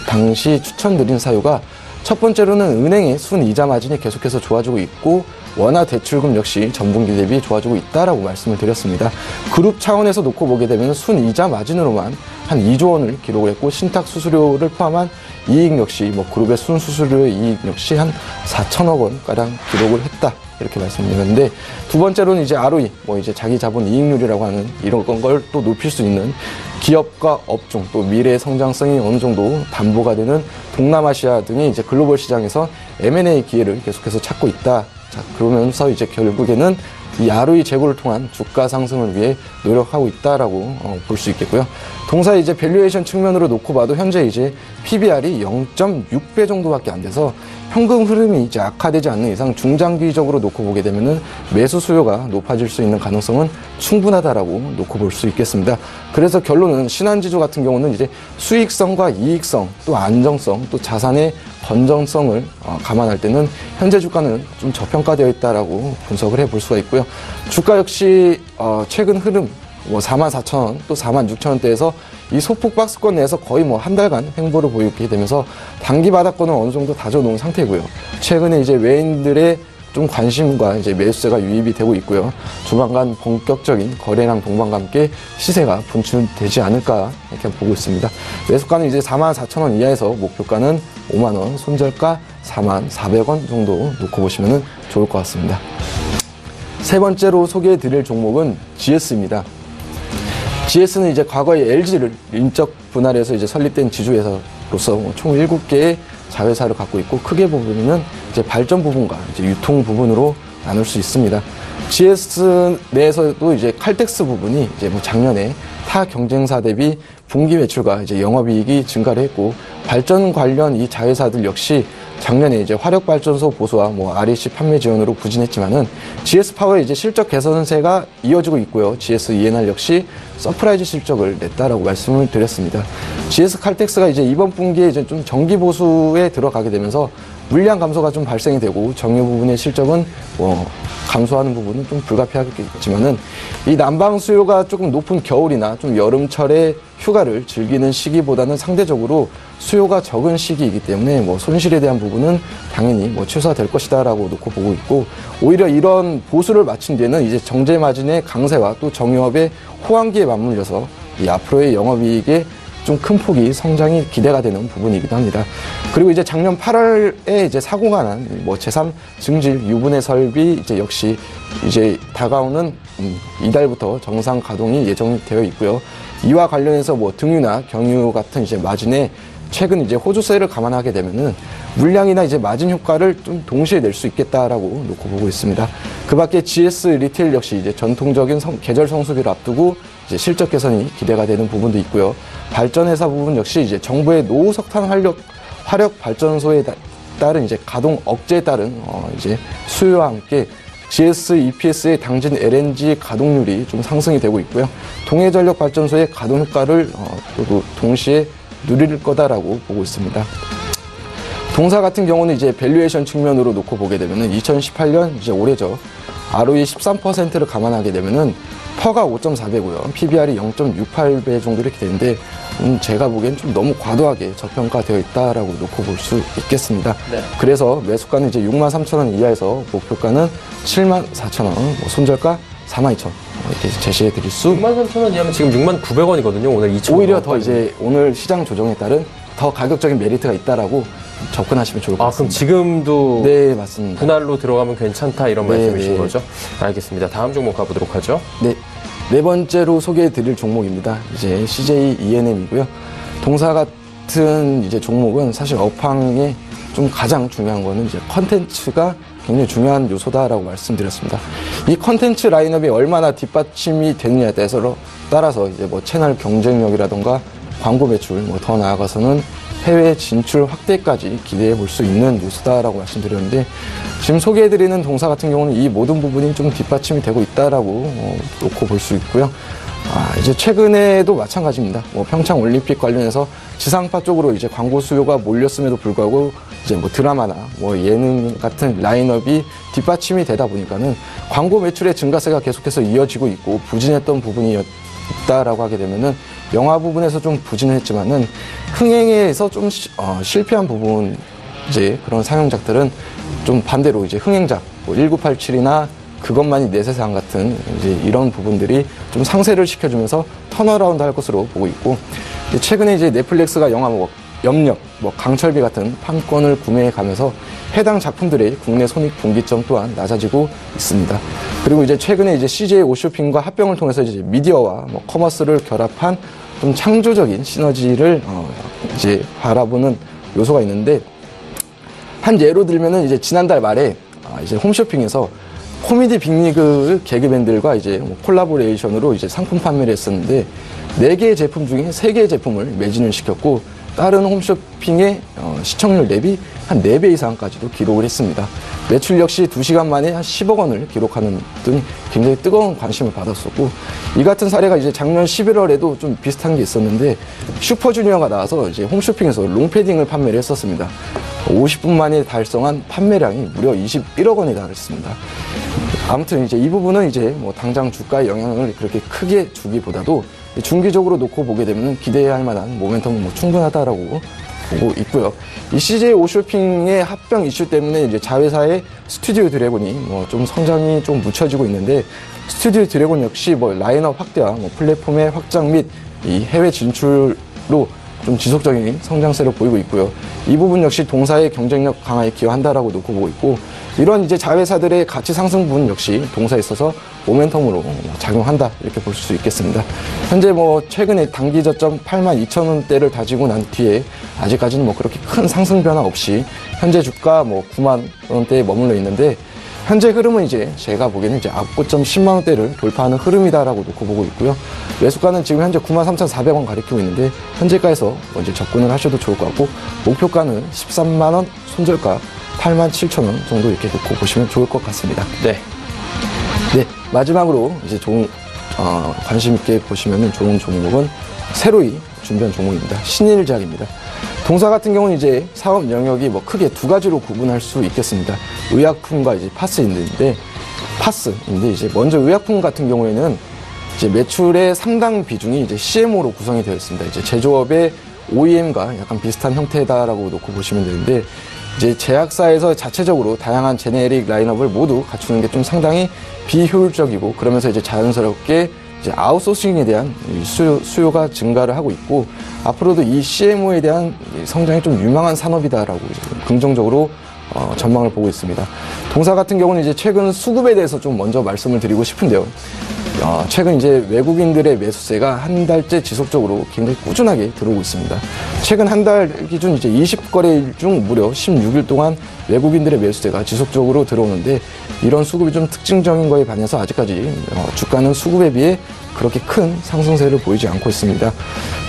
당시 추천드린 사유가 첫 번째로는 은행의 순이자 마진이 계속해서 좋아지고 있고, 원화 대출금 역시 전분기 대비 좋아지고 있다라고 말씀을 드렸습니다. 그룹 차원에서 놓고 보게 되면 순이자 마진으로만 한 2조 원을 기록을 했고, 신탁 수수료를 포함한 이익 역시 뭐 그룹의 순수수료의 이익 역시 한 4천억 원가량 기록을 했다, 이렇게 말씀드렸는데, 두 번째로는 이제 ROE, 뭐 이제 자기 자본 이익률이라고 하는 이런 걸 또 높일 수 있는 기업과 업종, 또 미래의 성장성이 어느 정도 담보가 되는 동남아시아 등의 이제 글로벌 시장에서 M&A 기회를 계속해서 찾고 있다. 자, 그러면서 이제 결국에는 이 ROE 제고를 통한 주가 상승을 위해 노력하고 있다라고 볼 수 있겠고요. 동사 이제 밸류에이션 측면으로 놓고 봐도 현재 이제 PBR이 0.6배 정도밖에 안 돼서 현금 흐름이 이제 악화되지 않는 이상 중장기적으로 놓고 보게 되면은 매수 수요가 높아질 수 있는 가능성은 충분하다라고 놓고 볼 수 있겠습니다. 그래서 결론은 신한지주 같은 경우는 이제 수익성과 이익성, 또 안정성, 또 자산의 건전성을 감안할 때는 현재 주가는 좀 저평가되어 있다라고 분석을 해볼 수가 있고요. 주가 역시 최근 흐름 뭐 44,000원 또 46,000원대에서 이 소폭 박스권 내에서 거의 뭐 한 달간 횡보를 보이게 되면서 단기 바닥권은 어느 정도 다져놓은 상태고요. 최근에 이제 외인들의 좀 관심과 이제 매수세가 유입이 되고 있고요. 조만간 본격적인 거래량 동반과 함께 시세가 분출되지 않을까 이렇게 보고 있습니다. 매수가는 이제 44,000원 이하에서 목표가는 5만원, 손절가 44,000원 정도 놓고 보시면 좋을 것 같습니다. 세 번째로 소개해 드릴 종목은 GS입니다. GS는 이제 과거에 LG를 인적 분할해서 이제 설립된 지주회사로서 총 7개의 자회사를 갖고 있고, 크게 보면은 이제 발전 부분과 이제 유통 부분으로 나눌 수 있습니다. GS 내에서도 이제 칼텍스 부분이 이제 뭐 작년에 타 경쟁사 대비 분기 매출과 이제 영업이익이 증가를 했고, 발전 관련 이 자회사들 역시 작년에 이제 화력발전소 보수와 뭐 REC 판매 지원으로 부진했지만은 GS 파워의 이제 실적 개선세가 이어지고 있고요. GS ENR 역시 서프라이즈 실적을 냈다라고 말씀을 드렸습니다. GS 칼텍스가 이제 이번 분기에 이제 좀 정기 보수에 들어가게 되면서 물량 감소가 좀 발생이 되고, 정유 부분의 실적은 뭐 감소하는 부분은 좀 불가피하겠지만은 이 난방 수요가 조금 높은 겨울이나 좀 여름철에 휴가를 즐기는 시기보다는 상대적으로 수요가 적은 시기이기 때문에 뭐 손실에 대한 부분은 당연히 뭐 최소화될 것이다라고 놓고 보고 있고, 오히려 이런 보수를 마친 뒤에는 이제 정제 마진의 강세와 또 정유업의 호황기에 맞물려서 이 앞으로의 영업이익에 좀 큰 폭이 성장이 기대가 되는 부분이기도 합니다. 그리고 이제 작년 8월에 이제 사고가 난 뭐 제3 증질 유분해 설비 이제 역시 이제 다가오는 이달부터 정상 가동이 예정되어 있고요. 이와 관련해서 뭐 등유나 경유 같은 이제 마진에 최근 이제 호조세를 감안하게 되면은 물량이나 이제 마진 효과를 좀 동시에 낼 수 있겠다라고 놓고 보고 있습니다. 그 밖에 GS 리테일 역시 이제 전통적인 계절 성수기를 앞두고 이제 실적 개선이 기대가 되는 부분도 있고요. 발전회사 부분 역시 이제 정부의 노후 석탄 화력 발전소에 따른 이제 가동 억제에 따른 이제 수요와 함께 GS EPS의 당진 LNG 가동률이 좀 상승이 되고 있고요. 동해전력 발전소의 가동 효과를 또 동시에 누릴 거다라고 보고 있습니다. 동사 같은 경우는 이제 밸류에이션 측면으로 놓고 보게 되면은 2018년 이제 올해죠. ROE 13%를 감안하게 되면은 퍼가 5.4배고요. PBR이 0.68배 정도 이렇게 되는데 제가 보기엔 좀 너무 과도하게 저평가되어 있다라고 놓고 볼 수 있겠습니다. 네. 그래서 매수가는 이제 63,000원 이하에서 목표가는 74,000원, 뭐 손절가 42,000원 이렇게 제시해 드릴 수. 63,000원 이하면 지금 69,000원이거든요. 오늘 2,000원. 오히려 더 이제 오늘 시장 조정에 따른 더 가격적인 메리트가 있다라고 접근하시면 좋을 것 그럼 같습니다. 지금도 네, 맞습니다. 분할로 들어가면 괜찮다 이런 네, 말씀이신 네. 거죠? 알겠습니다. 다음 종목 가보도록 하죠. 네 번째로 소개해드릴 종목입니다. 이제 CJ ENM이고요. 동사 같은 이제 종목은 사실 업황에 좀 가장 중요한 거는 이제 컨텐츠가 굉장히 중요한 요소다라고 말씀드렸습니다. 이 컨텐츠 라인업이 얼마나 뒷받침이 되느냐에 따라서 이제 뭐 채널 경쟁력이라던가 광고 매출, 뭐 더 나아가서는 해외 진출 확대까지 기대해 볼 수 있는 요소다라고 말씀드렸는데, 지금 소개해드리는 동사 같은 경우는 이 모든 부분이 좀 뒷받침이 되고 있다라고 놓고 볼 수 있고요. 이제 최근에도 마찬가지입니다. 뭐 평창 올림픽 관련해서 지상파 쪽으로 이제 광고 수요가 몰렸음에도 불구하고 이제 뭐 드라마나 뭐 예능 같은 라인업이 뒷받침이 되다 보니까는 광고 매출의 증가세가 계속해서 이어지고 있고, 부진했던 부분이 있다라고 하게 되면은 영화 부분에서 좀 부진했지만은 흥행에서 좀 실패한 부분, 이제 그런 상영작들은 좀 반대로 이제 흥행작, 뭐 1987이나 그것만이 내 세상 같은 이제 이런 부분들이 좀 상쇄를 시켜주면서 턴어라운드 할 것으로 보고 있고, 최근에 이제 넷플릭스가 영화 뭐 염력, 뭐 강철비 같은 판권을 구매해 가면서 해당 작품들의 국내 손익 분기점 또한 낮아지고 있습니다. 그리고 이제 최근에 이제 CJ 오쇼핑과 합병을 통해서 이제 미디어와 뭐 커머스를 결합한 좀 창조적인 시너지를 이제 바라보는 요소가 있는데, 한 예로 들면은 이제 지난달 말에 이제 홈쇼핑에서 코미디 빅리그 개그맨들과 이제 뭐 콜라보레이션으로 이제 상품 판매를 했었는데, 4개의 제품 중에 3개의 제품을 매진을 시켰고, 다른 홈쇼핑의 시청률 대비 한 4배 이상까지도 기록을 했습니다. 매출 역시 2시간 만에 한 10억 원을 기록하는 등 굉장히 뜨거운 관심을 받았었고, 이 같은 사례가 이제 작년 11월에도 좀 비슷한 게 있었는데, 슈퍼주니어가 나와서 이제 홈쇼핑에서 롱패딩을 판매를 했었습니다. 50분 만에 달성한 판매량이 무려 21억 원에 달했습니다. 아무튼 이제 이 부분은 이제 뭐 당장 주가에 영향을 그렇게 크게 주기보다도 중기적으로 놓고 보게 되면 기대해야 할 만한 모멘텀은 뭐 충분하다라고 보고 있고요. 이 CJ 오쇼핑의 합병 이슈 때문에 이제 자회사의 스튜디오 드래곤이 뭐 좀 성장이 좀 묻혀지고 있는데, 스튜디오 드래곤 역시 뭐 라인업 확대와 뭐 플랫폼의 확장 및 이 해외 진출로 좀 지속적인 성장세를 보이고 있고요. 이 부분 역시 동사의 경쟁력 강화에 기여한다라고 놓고 보고 있고, 이런 이제 자회사들의 가치 상승 부분 역시 동사에 있어서 모멘텀으로 작용한다, 이렇게 볼 수 있겠습니다. 현재 뭐 최근에 단기 저점 82,000원대를 다지고 난 뒤에 아직까지는 뭐 그렇게 큰 상승 변화 없이 현재 주가 뭐 9만 원대에 머물러 있는데, 현재 흐름은 이제 제가 보기에는 이제 앞고점 10만 원대를 돌파하는 흐름이다라고 놓고 보고 있고요. 매수가는 지금 현재 93,400원 가리키고 있는데, 현재가에서 이제 접근을 하셔도 좋을 것 같고, 목표가는 13만 원, 손절가 87,000원 정도 이렇게 놓고 보시면 좋을 것 같습니다. 네. 마지막으로 이제 관심 있게 보시면 좋은 종목은 새로이 준비한 종목입니다. 신일제약입니다. 동사 같은 경우는 이제 사업 영역이 뭐 크게 2가지로 구분할 수 있겠습니다. 의약품과 이제 파스인데 이제 먼저 의약품 같은 경우에는 이제 매출의 상당 비중이 이제 CMO로 구성이 되어 있습니다. 이제 제조업의 OEM과 약간 비슷한 형태다라고 놓고 보시면 되는데, 이제 제약사에서 자체적으로 다양한 제네릭 라인업을 모두 갖추는 게 좀 상당히 비효율적이고, 그러면서 이제 자연스럽게 이제 아웃소싱에 대한 수요가 증가를 하고 있고, 앞으로도 이 CMO에 대한 성장이 좀 유망한 산업이다라고 긍정적으로 전망을 보고 있습니다. 동사 같은 경우는 이제 최근 수급에 대해서 좀 먼저 말씀을 드리고 싶은데요. 최근 이제 외국인들의 매수세가 한 달째 지속적으로 굉장히 꾸준하게 들어오고 있습니다. 최근 한 달 기준 이제 20거래일 중 무려 16일 동안 외국인들의 매수세가 지속적으로 들어오는데, 이런 수급이 좀 특징적인 거에 반해서 아직까지 주가는 수급에 비해 그렇게 큰 상승세를 보이지 않고 있습니다.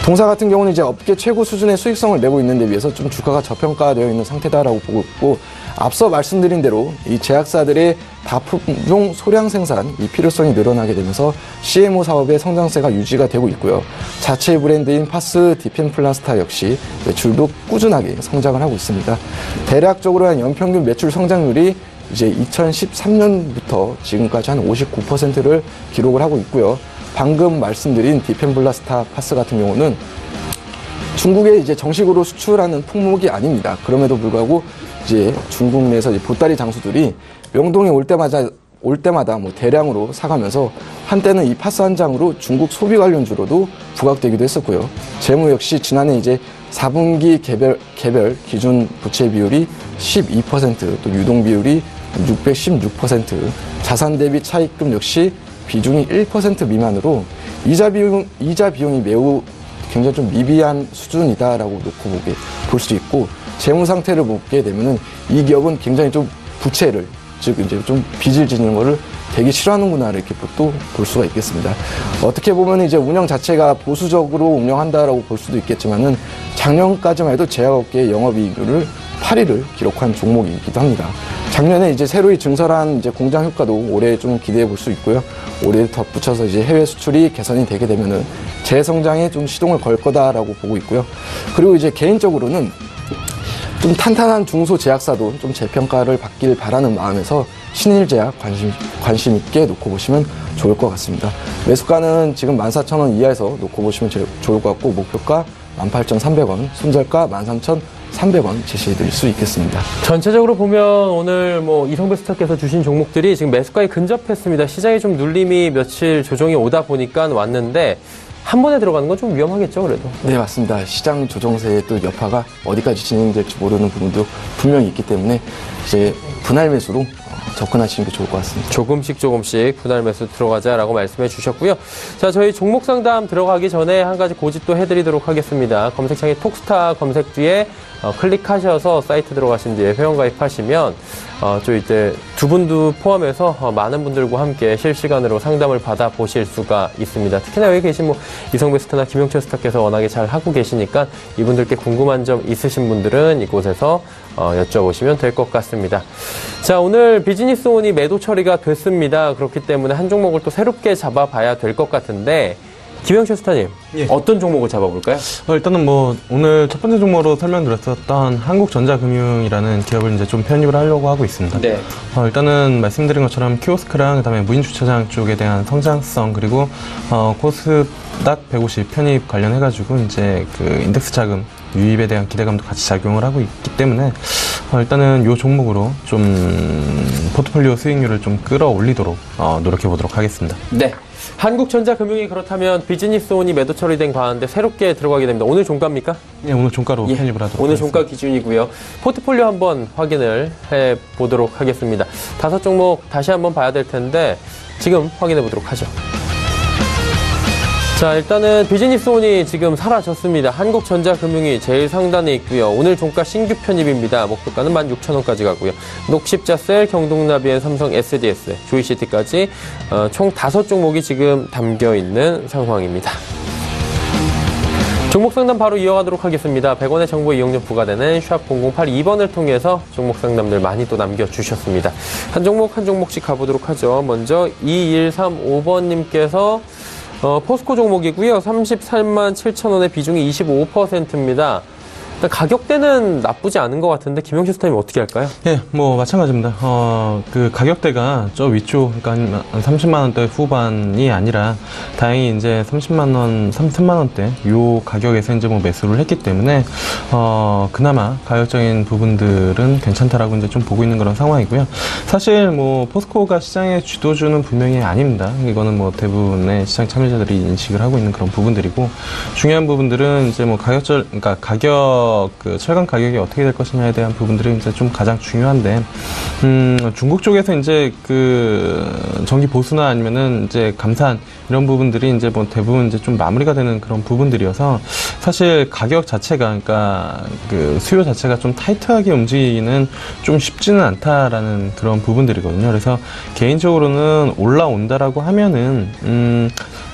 동사 같은 경우는 이제 업계 최고 수준의 수익성을 내고 있는 데 비해서 좀 주가가 저평가되어 있는 상태다라고 보고 있고, 앞서 말씀드린 대로 이 제약사들의 다품종 소량 생산 이 필요성이 늘어나게 되면서 CMO 사업의 성장세가 유지가 되고 있고요. 자체 브랜드인 파스 디펜플라스타 역시 매출도 꾸준하게 성장을 하고 있습니다. 대략적으로 한 연평균 매출 성장률이 이제 2013년부터 지금까지 한 59%를 기록을 하고 있고요. 방금 말씀드린 디펜플라스타 파스 같은 경우는 중국에 이제 정식으로 수출하는 품목이 아닙니다. 그럼에도 불구하고 이제 중국 내에서 이제 보따리 장수들이 명동에 올 때마다 올 때마다 뭐 대량으로 사가면서 한때는 이 파스 한 장으로 중국 소비 관련주로도 부각되기도 했었고요. 재무 역시 지난해 이제 4분기 개별 기준 부채 비율이 12%, 또 유동 비율이 616%, 자산 대비 차입금 역시 비중이 1% 미만으로 이자 비용이 매우 굉장히 좀 미비한 수준이다라고 놓고 볼 수 있고, 재무 상태를 보게 되면은 이 기업은 굉장히 좀 부채를, 즉 이제 좀 빚을 지는 거를 되게 싫어하는구나 이렇게 또 볼 수가 있겠습니다. 어떻게 보면 이제 운영 자체가 보수적으로 운영한다라고 볼 수도 있겠지만은 작년까지만 해도 제약업계의 영업이익률을 8위를 기록한 종목이기도 합니다. 작년에 이제 새로이 증설한 이제 공장 효과도 올해 좀 기대해 볼 수 있고요. 올해 덧붙여서 이제 해외 수출이 개선이 되게 되면은 재성장에 좀 시동을 걸 거다라고 보고 있고요. 그리고 이제 개인적으로는 좀 탄탄한 중소제약사도 좀 재평가를 받길 바라는 마음에서 신일제약 관심 있게 놓고 보시면 좋을 것 같습니다. 매수가는 지금 14,000원 이하에서 놓고 보시면 좋을 것 같고, 목표가 18,300원, 손절가 13,300원 제시해 드릴 수 있겠습니다. 전체적으로 보면 오늘 이성배 스타께서 주신 종목들이 지금 매수가에 근접했습니다. 시장에 좀 눌림이 며칠 조정이 오다 보니까 왔는데 한 번에 들어가는 건 좀 위험하겠죠, 그래도? 네, 맞습니다. 시장 조정세의 또 여파가 어디까지 진행될지 모르는 부분도 분명히 있기 때문에 이제 분할 매수로 접근하시는 게 좋을 것 같습니다. 조금씩 분할 매수 들어가자라고 말씀해 주셨고요. 자, 저희 종목 상담 들어가기 전에 한 가지 고지 또 해드리도록 하겠습니다. 검색창에 톡스타 검색 뒤에 클릭하셔서 사이트 들어가신 뒤에 회원가입하시면 좀 이제 두 분도 포함해서 많은 분들과 함께 실시간으로 상담을 받아보실 수가 있습니다. 특히나 여기 계신 이성배 스타나 김영철 스타께서 워낙에 잘 하고 계시니까 이분들께 궁금한 점 있으신 분들은 이곳에서 여쭤보시면 될 것 같습니다. 자, 오늘 비즈니스온이 매도 처리가 됐습니다. 그렇기 때문에 한 종목을 또 새롭게 잡아봐야 될 것 같은데, 김영철 스타님, 예. 어떤 종목을 잡아볼까요? 일단은 오늘 첫 번째 종목으로 설명드렸었던 한국전자금융이라는 기업을 이제 좀 편입을 하려고 하고 있습니다. 네. 일단은 말씀드린 것처럼 키오스크랑 그다음에 무인주차장 쪽에 대한 성장성, 그리고 코스닥 150 편입 관련해가지고 이제 그 인덱스 자금 유입에 대한 기대감도 같이 작용을 하고 있기 때문에 일단은 이 종목으로 좀 포트폴리오 수익률을 좀 끌어올리도록 노력해 보도록 하겠습니다. 네. 한국전자금융이 그렇다면 비즈니스온이 매도 처리된 가운데 새롭게 들어가게 됩니다. 오늘 종가입니까? 네, 오늘 종가로 편입을 하도록 오늘 하겠습니다. 종가 기준이고요. 포트폴리오 한번 확인을 해보도록 하겠습니다. 5종목 다시 한번 봐야 될 텐데 지금 확인해 보도록 하죠. 자, 일단은 비즈니스온이 지금 사라졌습니다. 한국전자금융이 제일 상단에 있고요. 오늘 종가 신규 편입입니다. 목표가는 16,000원까지 가고요. 녹십자셀, 경동나비엔, 삼성, SDS, 조이시티까지 총 5종목이 지금 담겨있는 상황입니다. 종목 상담 바로 이어가도록 하겠습니다. 100원의 정보 이용료 부과되는 샵 0082번을 통해서 종목 상담들 많이 또 남겨주셨습니다. 한 종목 한 종목씩 가보도록 하죠. 먼저 2135번님께서 포스코 종목이고요. 33만 7천원의 비중이 25%입니다. 일단 가격대는 나쁘지 않은 것 같은데 김영철 스타님 어떻게 할까요? 예, 마찬가지입니다. 그 가격대가 저 위쪽, 그러니까 한 30만 원대 후반이 아니라 다행히 이제 33만 원대 요 가격에서 이제 매수를 했기 때문에 그나마 가격적인 부분들은 괜찮다라고 이제 좀 보고 있는 그런 상황이고요. 사실 포스코가 시장의 주도주는 분명히 아닙니다. 이거는 대부분의 시장 참여자들이 인식을 하고 있는 그런 부분들이고, 중요한 부분들은 이제 그러니까 철강 가격이 어떻게 될 것이냐에 대한 부분들이 이제 좀 가장 중요한데, 중국 쪽에서 이제 그 전기 보수나 아니면은 이제 감산 이런 부분들이 이제 대부분 이제 좀 마무리가 되는 그런 부분들이어서 사실 가격 자체가, 그러니까 그 수요 자체가 좀 타이트하게 움직이기는 좀 쉽지는 않다라는 그런 부분들이거든요. 그래서 개인적으로는 올라온다라고 하면은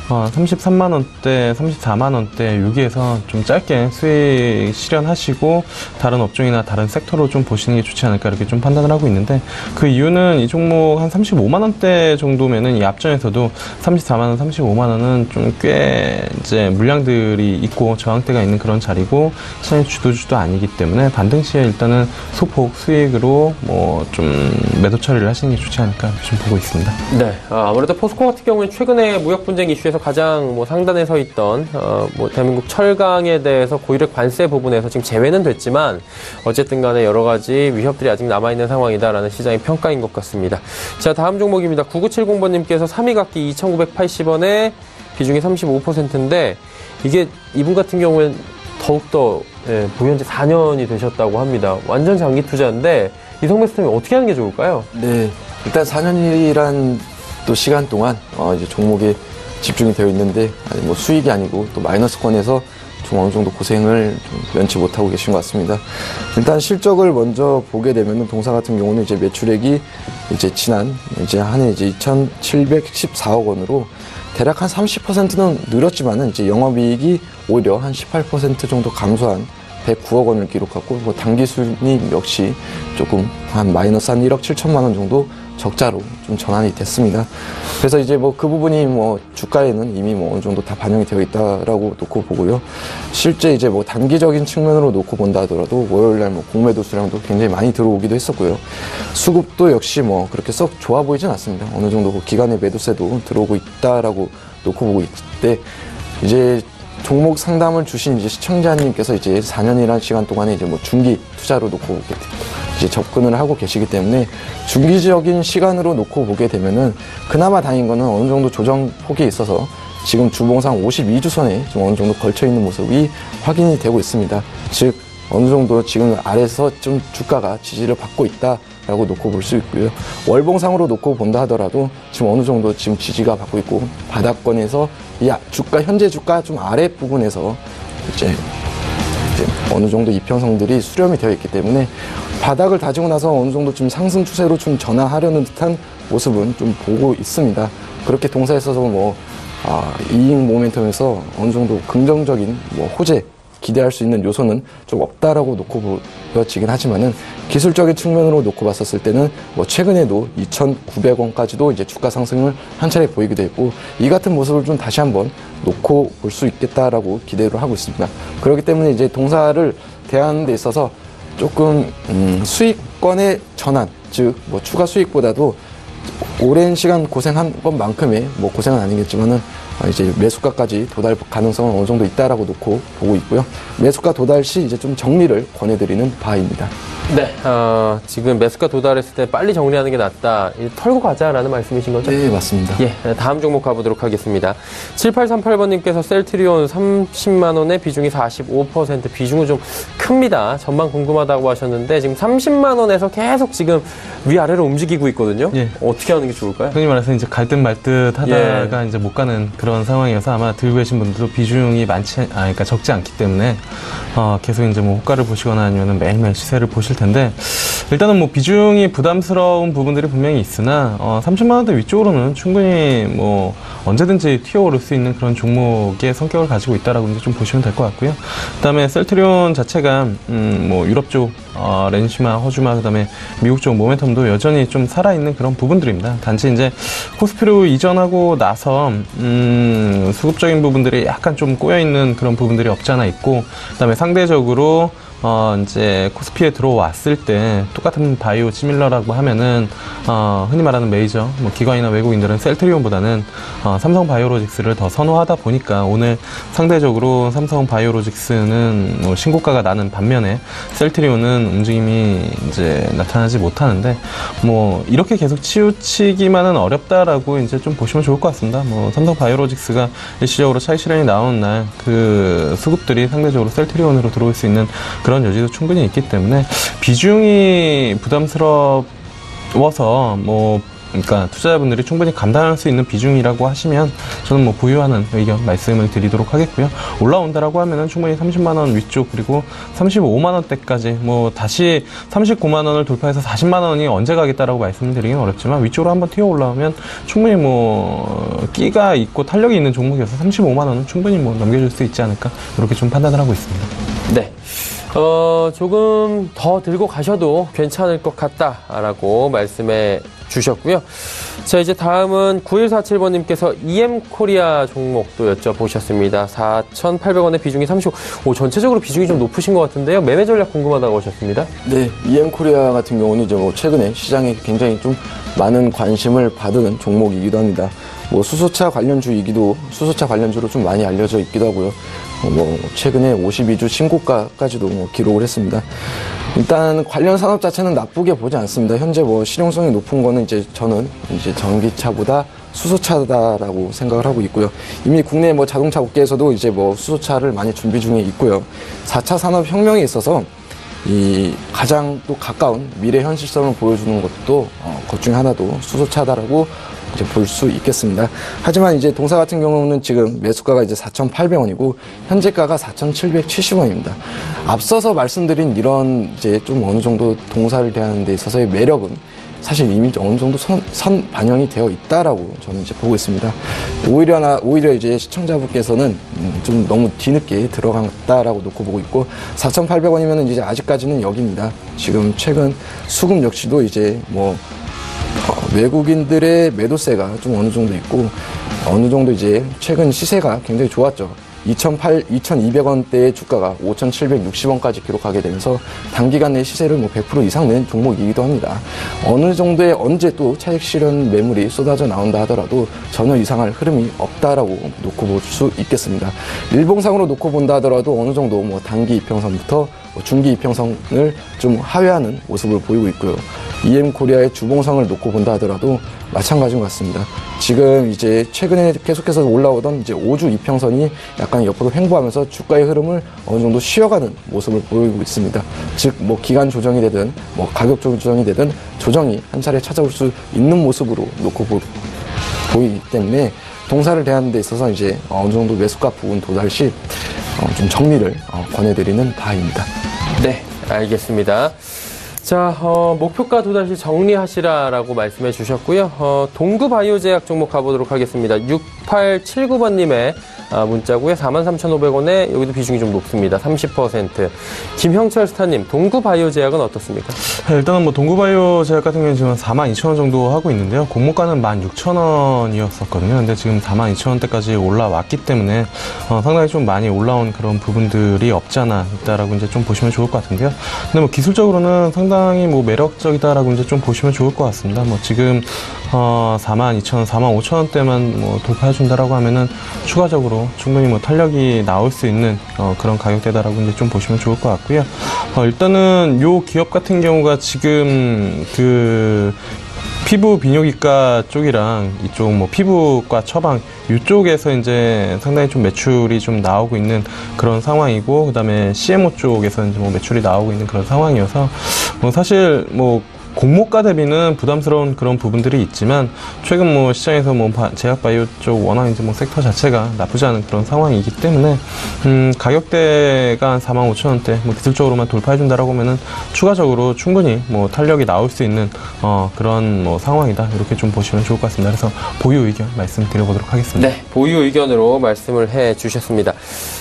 33만원대, 34만원대 여기에서 좀 짧게 수익 실현하시고 다른 업종이나 다른 섹터로 좀 보시는 게 좋지 않을까 이렇게 좀 판단을 하고 있는데, 그 이유는 이 종목 한 35만원대 정도면은 이 앞전에서도 34만원, 35만원은 좀 꽤 이제 물량들이 있고 저항대가 있는 그런 자리고 시장의 주도주도 아니기 때문에 반등 시에 일단은 소폭 수익으로 좀 매도 처리를 하시는 게 좋지 않을까 좀 보고 있습니다. 네. 아무래도 포스코 같은 경우는 최근에 무역 분쟁 이슈에서 가장 뭐 상단에 서 있던 뭐 대한민국 철강에 대해서 고유력 관세 부분에서 지금 제외는 됐지만 어쨌든 간에 여러 가지 위협들이 아직 남아있는 상황이다라는 시장의 평가인 것 같습니다. 자, 다음 종목입니다. 9970번님께서 3위 갖기 2,980원에 비중이 35%인데 이게 이분 같은 경우엔 더욱더 보유 현재 4년이 되셨다고 합니다. 완전 장기 투자인데 이성배 스타님 어떻게 하는 게 좋을까요? 네, 일단 4년이란 또 시간 동안 이제 종목에 집중이 되어 있는데 뭐 수익이 아니고 또 마이너스권에서 좀 어느 정도 고생을 좀 면치 못하고 계신 것 같습니다. 일단 실적을 먼저 보게 되면은 동사 같은 경우는 이제 매출액이 이제 지난 이제 한 해 이제 2,714억 원으로 대략 한 30%는 늘었지만은 이제 영업이익이 오히려 한 18% 정도 감소한 109억 원을 기록하고 뭐 당기 순이익 역시 조금 한 마이너스 한 1억 7천만 원 정도 적자로 좀 전환이 됐습니다. 그래서 이제 뭐 그 부분이 뭐 주가에는 이미 뭐 어느 정도 다 반영이 되어 있다라고 놓고 보고요. 실제 이제 뭐 단기적인 측면으로 놓고 본다 하더라도 월요일날 뭐 공매도 수량도 굉장히 많이 들어오기도 했었고요. 수급도 역시 뭐 그렇게 썩 좋아 보이진 않습니다. 어느 정도 그 기간의 매도세도 들어오고 있다라고 놓고 보고 있을 때 이제 종목 상담을 주신 이제 시청자님께서 이제 4년이라는 시간 동안에 이제 뭐 중기 투자로 놓고 이제 접근을 하고 계시기 때문에 중기적인 시간으로 놓고 보게 되면은 그나마 다행인 거는 어느 정도 조정 폭이 있어서 지금 주봉상 52주선에 좀 어느 정도 걸쳐 있는 모습이 확인이 되고 있습니다. 즉 어느 정도 지금 아래에서 좀 주가가 지지를 받고 있다라고 놓고 볼 수 있고요. 월봉상으로 놓고 본다 하더라도 지금 어느 정도 지금 지지가 받고 있고 바닥권에서 이 주가 현재 주가 좀 아래 부분에서 이제 어느 정도 이평선들이 수렴이 되어 있기 때문에 바닥을 다지고 나서 어느 정도 좀 상승 추세로 좀 전환하려는 듯한 모습은 좀 보고 있습니다. 그렇게 동사에 있어서 뭐 이익 모멘텀에서 어느 정도 긍정적인 뭐 호재 기대할 수 있는 요소는 좀 없다라고 놓고 보여지긴 하지만은 기술적인 측면으로 놓고 봤었을 때는 뭐 최근에도 2,900원까지도 이제 주가 상승을 한 차례 보이기도 했고 이 같은 모습을 좀 다시 한번 놓고 볼 수 있겠다라고 기대를 하고 있습니다. 그렇기 때문에 이제 동사를 대하는 데 있어서 조금 수익권의 전환, 즉 뭐 추가 수익보다도 오랜 시간 고생한 것만큼의 뭐 고생은 아니겠지만은 이제 매수가까지 도달 가능성은 어느 정도 있다라고 놓고 보고 있고요. 매수가 도달 시 이제 좀 정리를 권해드리는 바입니다. 네, 지금 매수가 도달했을 때 빨리 정리하는 게 낫다. 털고 가자라는 말씀이신 거죠? 네, 맞습니다. 예, 다음 종목 가보도록 하겠습니다. 7838번님께서 셀트리온 30만원에 비중이 45%, 비중은 좀 큽니다. 전망 궁금하다고 하셨는데 지금 30만원에서 계속 지금 위아래로 움직이고 있거든요. 예. 어떻게 하는 게 좋을까요? 흔히 말해서 이제 갈 듯 말 듯 하다가 이제 못 가는 그런 상황이어서 아마 들고 계신 분들도 비중이 그러니까 적지 않기 때문에 계속 이제 뭐 호가를 보시거나 아니면 매일매일 시세를 보실 텐데 일단은 뭐 비중이 부담스러운 부분들이 분명히 있으나 30만 원대 위쪽으로는 충분히 뭐 언제든지 튀어오를 수 있는 그런 종목의 성격을 가지고 있다라고 이제 좀 보시면 될 것 같고요. 그다음에 셀트리온 자체가 뭐 유럽 쪽 렌시마, 허주마, 그다음에 미국 쪽 모멘텀도 여전히 좀 살아있는 그런 부분들입니다. 단지 이제 코스피로 이전하고 나서 수급적인 부분들이 약간 좀 꼬여있는 그런 부분들이 없지 않아 있고 그다음에 상대적으로 이제 코스피에 들어왔을 때 똑같은 바이오 시밀러라고 하면은 흔히 말하는 메이저 뭐 기관이나 외국인들은 셀트리온보다는 삼성 바이오로직스를 더 선호하다 보니까 오늘 상대적으로 삼성 바이오로직스는 뭐 신고가가 나는 반면에 셀트리온은 움직임이 이제 나타나지 못하는데 뭐 이렇게 계속 치우치기만은 어렵다라고 이제 좀 보시면 좋을 것 같습니다. 뭐 삼성 바이오로직스가 일시적으로 차익 실현이 나오는 날 그 수급들이 상대적으로 셀트리온으로 들어올 수 있는 그런 여지도 충분히 있기 때문에 비중이 부담스러워서 뭐 그러니까 투자자분들이 충분히 감당할 수 있는 비중이라고 하시면 저는 뭐 보유하는 의견 말씀을 드리도록 하겠고요. 올라온다라고 하면은 충분히 30만 원 위쪽 그리고 35만 원대까지 뭐 다시 39만 원을 돌파해서 40만 원이 언제 가겠다라고 말씀을 드리긴 어렵지만 위쪽으로 한번 튀어 올라오면 충분히 뭐 끼가 있고 탄력이 있는 종목이어서 35만 원은 충분히 뭐 넘겨줄 수 있지 않을까 이렇게 좀 판단을 하고 있습니다. 네. 조금 더 들고 가셔도 괜찮을 것 같다라고 말씀해 주셨고요. 자, 이제 다음은 9147번님께서 EM코리아 종목도 여쭤보셨습니다. 4,800원의 비중이 35, 전체적으로 비중이 좀 높으신 것 같은데요. 매매 전략 궁금하다고 하셨습니다. 네, EM코리아 같은 경우는 이제 뭐 최근에 시장에 굉장히 좀 많은 관심을 받은 종목이기도 합니다. 뭐 수소차 관련주로 좀 많이 알려져 있기도 하고요. 뭐 최근에 52주 신고가까지도 뭐 기록을 했습니다. 일단 관련 산업 자체는 나쁘게 보지 않습니다. 현재 뭐 실용성이 높은 거는 저는 전기차보다 수소차다라고 생각을 하고 있고요. 이미 국내 뭐 자동차 업계에서도 이제 뭐 수소차를 많이 준비 중에 있고요. 4차 산업혁명에 있어서 이 가장 또 가까운 미래 현실성을 보여주는 것도 것 중에 하나도 수소차다라고 이제 볼 수 있겠습니다. 하지만 이제 동사 같은 경우는 지금 매수가가 이제 4,800원이고 현재가가 4,770원입니다. 앞서서 말씀드린 이런 이제 좀 어느 정도 동사를 대하는 데 있어서의 매력은 사실 이미 어느 정도 선 반영이 되어 있다라고 저는 이제 보고 있습니다. 오히려 이제 시청자분께서는 좀 너무 뒤늦게 들어갔다라고 놓고 보고 있고 4,800원이면 이제 아직까지는 여기입니다. 지금 최근 수급 역시도 이제 뭐 외국인들의 매도세가 좀 어느 정도 있고 어느 정도 이제 최근 시세가 굉장히 좋았죠. 2,200원대의 주가가 5,760원까지 기록하게 되면서 단기간 내 시세를 뭐 100% 이상 낸 종목이기도 합니다. 어느 정도의 언제 또 차익 실현 매물이 쏟아져 나온다 하더라도 전혀 이상할 흐름이 없다라고 놓고 볼 수 있겠습니다. 일봉상으로 놓고 본다 하더라도 어느 정도 뭐 단기 이평선부터 중기 이평선을 좀 하회하는 모습을 보이고 있고요. EM코리아의 주봉상을 놓고 본다 하더라도 마찬가지인 것 같습니다. 지금 이제 최근에 계속해서 올라오던 이제 5주 이평선이 약간 옆으로 횡보하면서 주가의 흐름을 어느 정도 쉬어가는 모습을 보이고 있습니다. 즉, 뭐 기간 조정이 되든 뭐 가격 조정이 되든 조정이 한 차례 찾아올 수 있는 모습으로 놓고 보이기 때문에 동사를 대하는 데 있어서 이제 어느 정도 매수가 부분 도달 시 좀 정리를 권해드리는 바입니다. 네, 알겠습니다. 자, 목표가 도달시 정리하시라라고 말씀해 주셨고요. 동구바이오제약 종목 가보도록 하겠습니다. 6879번님의 문자고요. 43,500원에 여기도 비중이 좀 높습니다. 30%. 김형철 스타님, 동구바이오제약은 어떻습니까? 일단은 뭐 동구바이오제약 같은 경우는 지금 42,000원 정도 하고 있는데요. 공모가는 16,000원이었었거든요. 근데 지금 42,000원대까지 올라왔기 때문에 상당히 좀 많이 올라온 그런 부분들이 없지 않아 있다라고 이제 좀 보시면 좋을 것 같은데요. 근데 뭐 기술적으로는 상당히 뭐 매력적이다라고 이제 좀 보시면 좋을 것 같습니다. 뭐 지금 42,000원, 45,000원대만 뭐 돌파해준다라고 하면은 추가적으로 충분히 뭐 탄력이 나올 수 있는 그런 가격대다라고 이제 좀 보시면 좋을 것 같고요. 일단은 요 기업 같은 경우가 지금 그 피부 비뇨기과 쪽이랑 이쪽 뭐 피부과 처방 이쪽에서 이제 상당히 좀 매출이 좀 나오고 있는 그런 상황이고, 그다음에 CMO 쪽에서 이제 뭐 매출이 나오고 있는 그런 상황이어서 뭐 사실 뭐 공모가 대비는 부담스러운 그런 부분들이 있지만 최근 뭐 시장에서 뭐 제약바이오 쪽 워낙 이제 뭐 섹터 자체가 나쁘지 않은 그런 상황이기 때문에 가격대가 한 45,000원대 뭐 기술적으로만 돌파해준다라고 하면은 추가적으로 충분히 뭐 탄력이 나올 수 있는 그런 뭐 상황이다, 이렇게 좀 보시면 좋을 것 같습니다. 그래서 보유 의견 말씀드려보도록 하겠습니다. 네, 보유 의견으로 말씀을 해주셨습니다.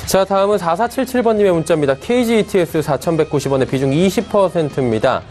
자, 다음은 4477번님의 문자입니다. KG ETS 4,190원의 비중 20%입니다.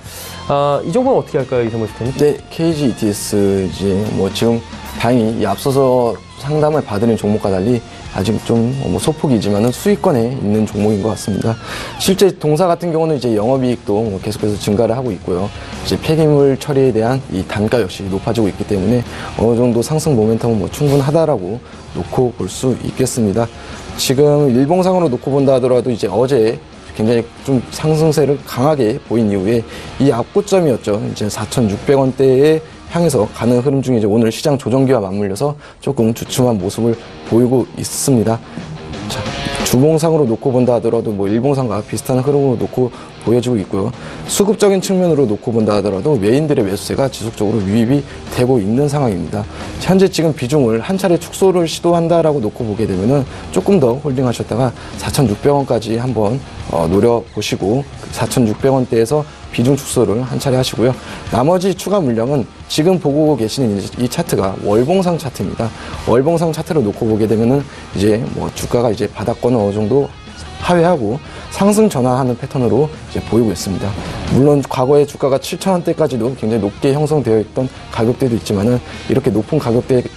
이 정도는 어떻게 할까요, 이성문 씨님? 네, KG ETS 이제 뭐 지금 다행히 이 앞서서 상담을 받은 종목과 달리 아직 좀 뭐 소폭이지만은 수익권에 있는 종목인 것 같습니다. 실제 동사 같은 경우는 이제 영업이익도 뭐 계속해서 증가를 하고 있고요. 이제 폐기물 처리에 대한 이 단가 역시 높아지고 있기 때문에 어느 정도 상승 모멘텀은 뭐 충분하다라고 놓고 볼 수 있겠습니다. 지금 일봉상으로 놓고 본다 하더라도 이제 어제 굉장히 좀 상승세를 강하게 보인 이후에 이 앞고점이었죠. 이제 4,600원대에 향해서 가는 흐름 중에 이제 오늘 시장 조정기와 맞물려서 조금 주춤한 모습을 보이고 있습니다. 자, 주봉상으로 놓고 본다 하더라도 뭐 일봉상과 비슷한 흐름으로 놓고 보여지고 있고요. 수급적인 측면으로 놓고 본다 하더라도 외인들의 매수세가 지속적으로 유입이 되고 있는 상황입니다. 현재 지금 비중을 한 차례 축소를 시도한다라고 놓고 보게 되면은 조금 더 홀딩하셨다가 4,600원까지 한번 노려보시고 4,600원대에서 비중 축소를 한 차례 하시고요. 나머지 추가 물량은 지금 보고 계시는 이 차트가 월봉상 차트입니다. 월봉상 차트를 놓고 보게 되면은 이제 뭐 주가가 이제 바닥권은 어느 정도 하회하고 상승 전환하는 패턴으로 이제 보이고 있습니다. 물론 과거에 주가가 7,000원대까지도 굉장히 높게 형성되어 있던 가격대도 있지만은 이렇게 높은 가격대를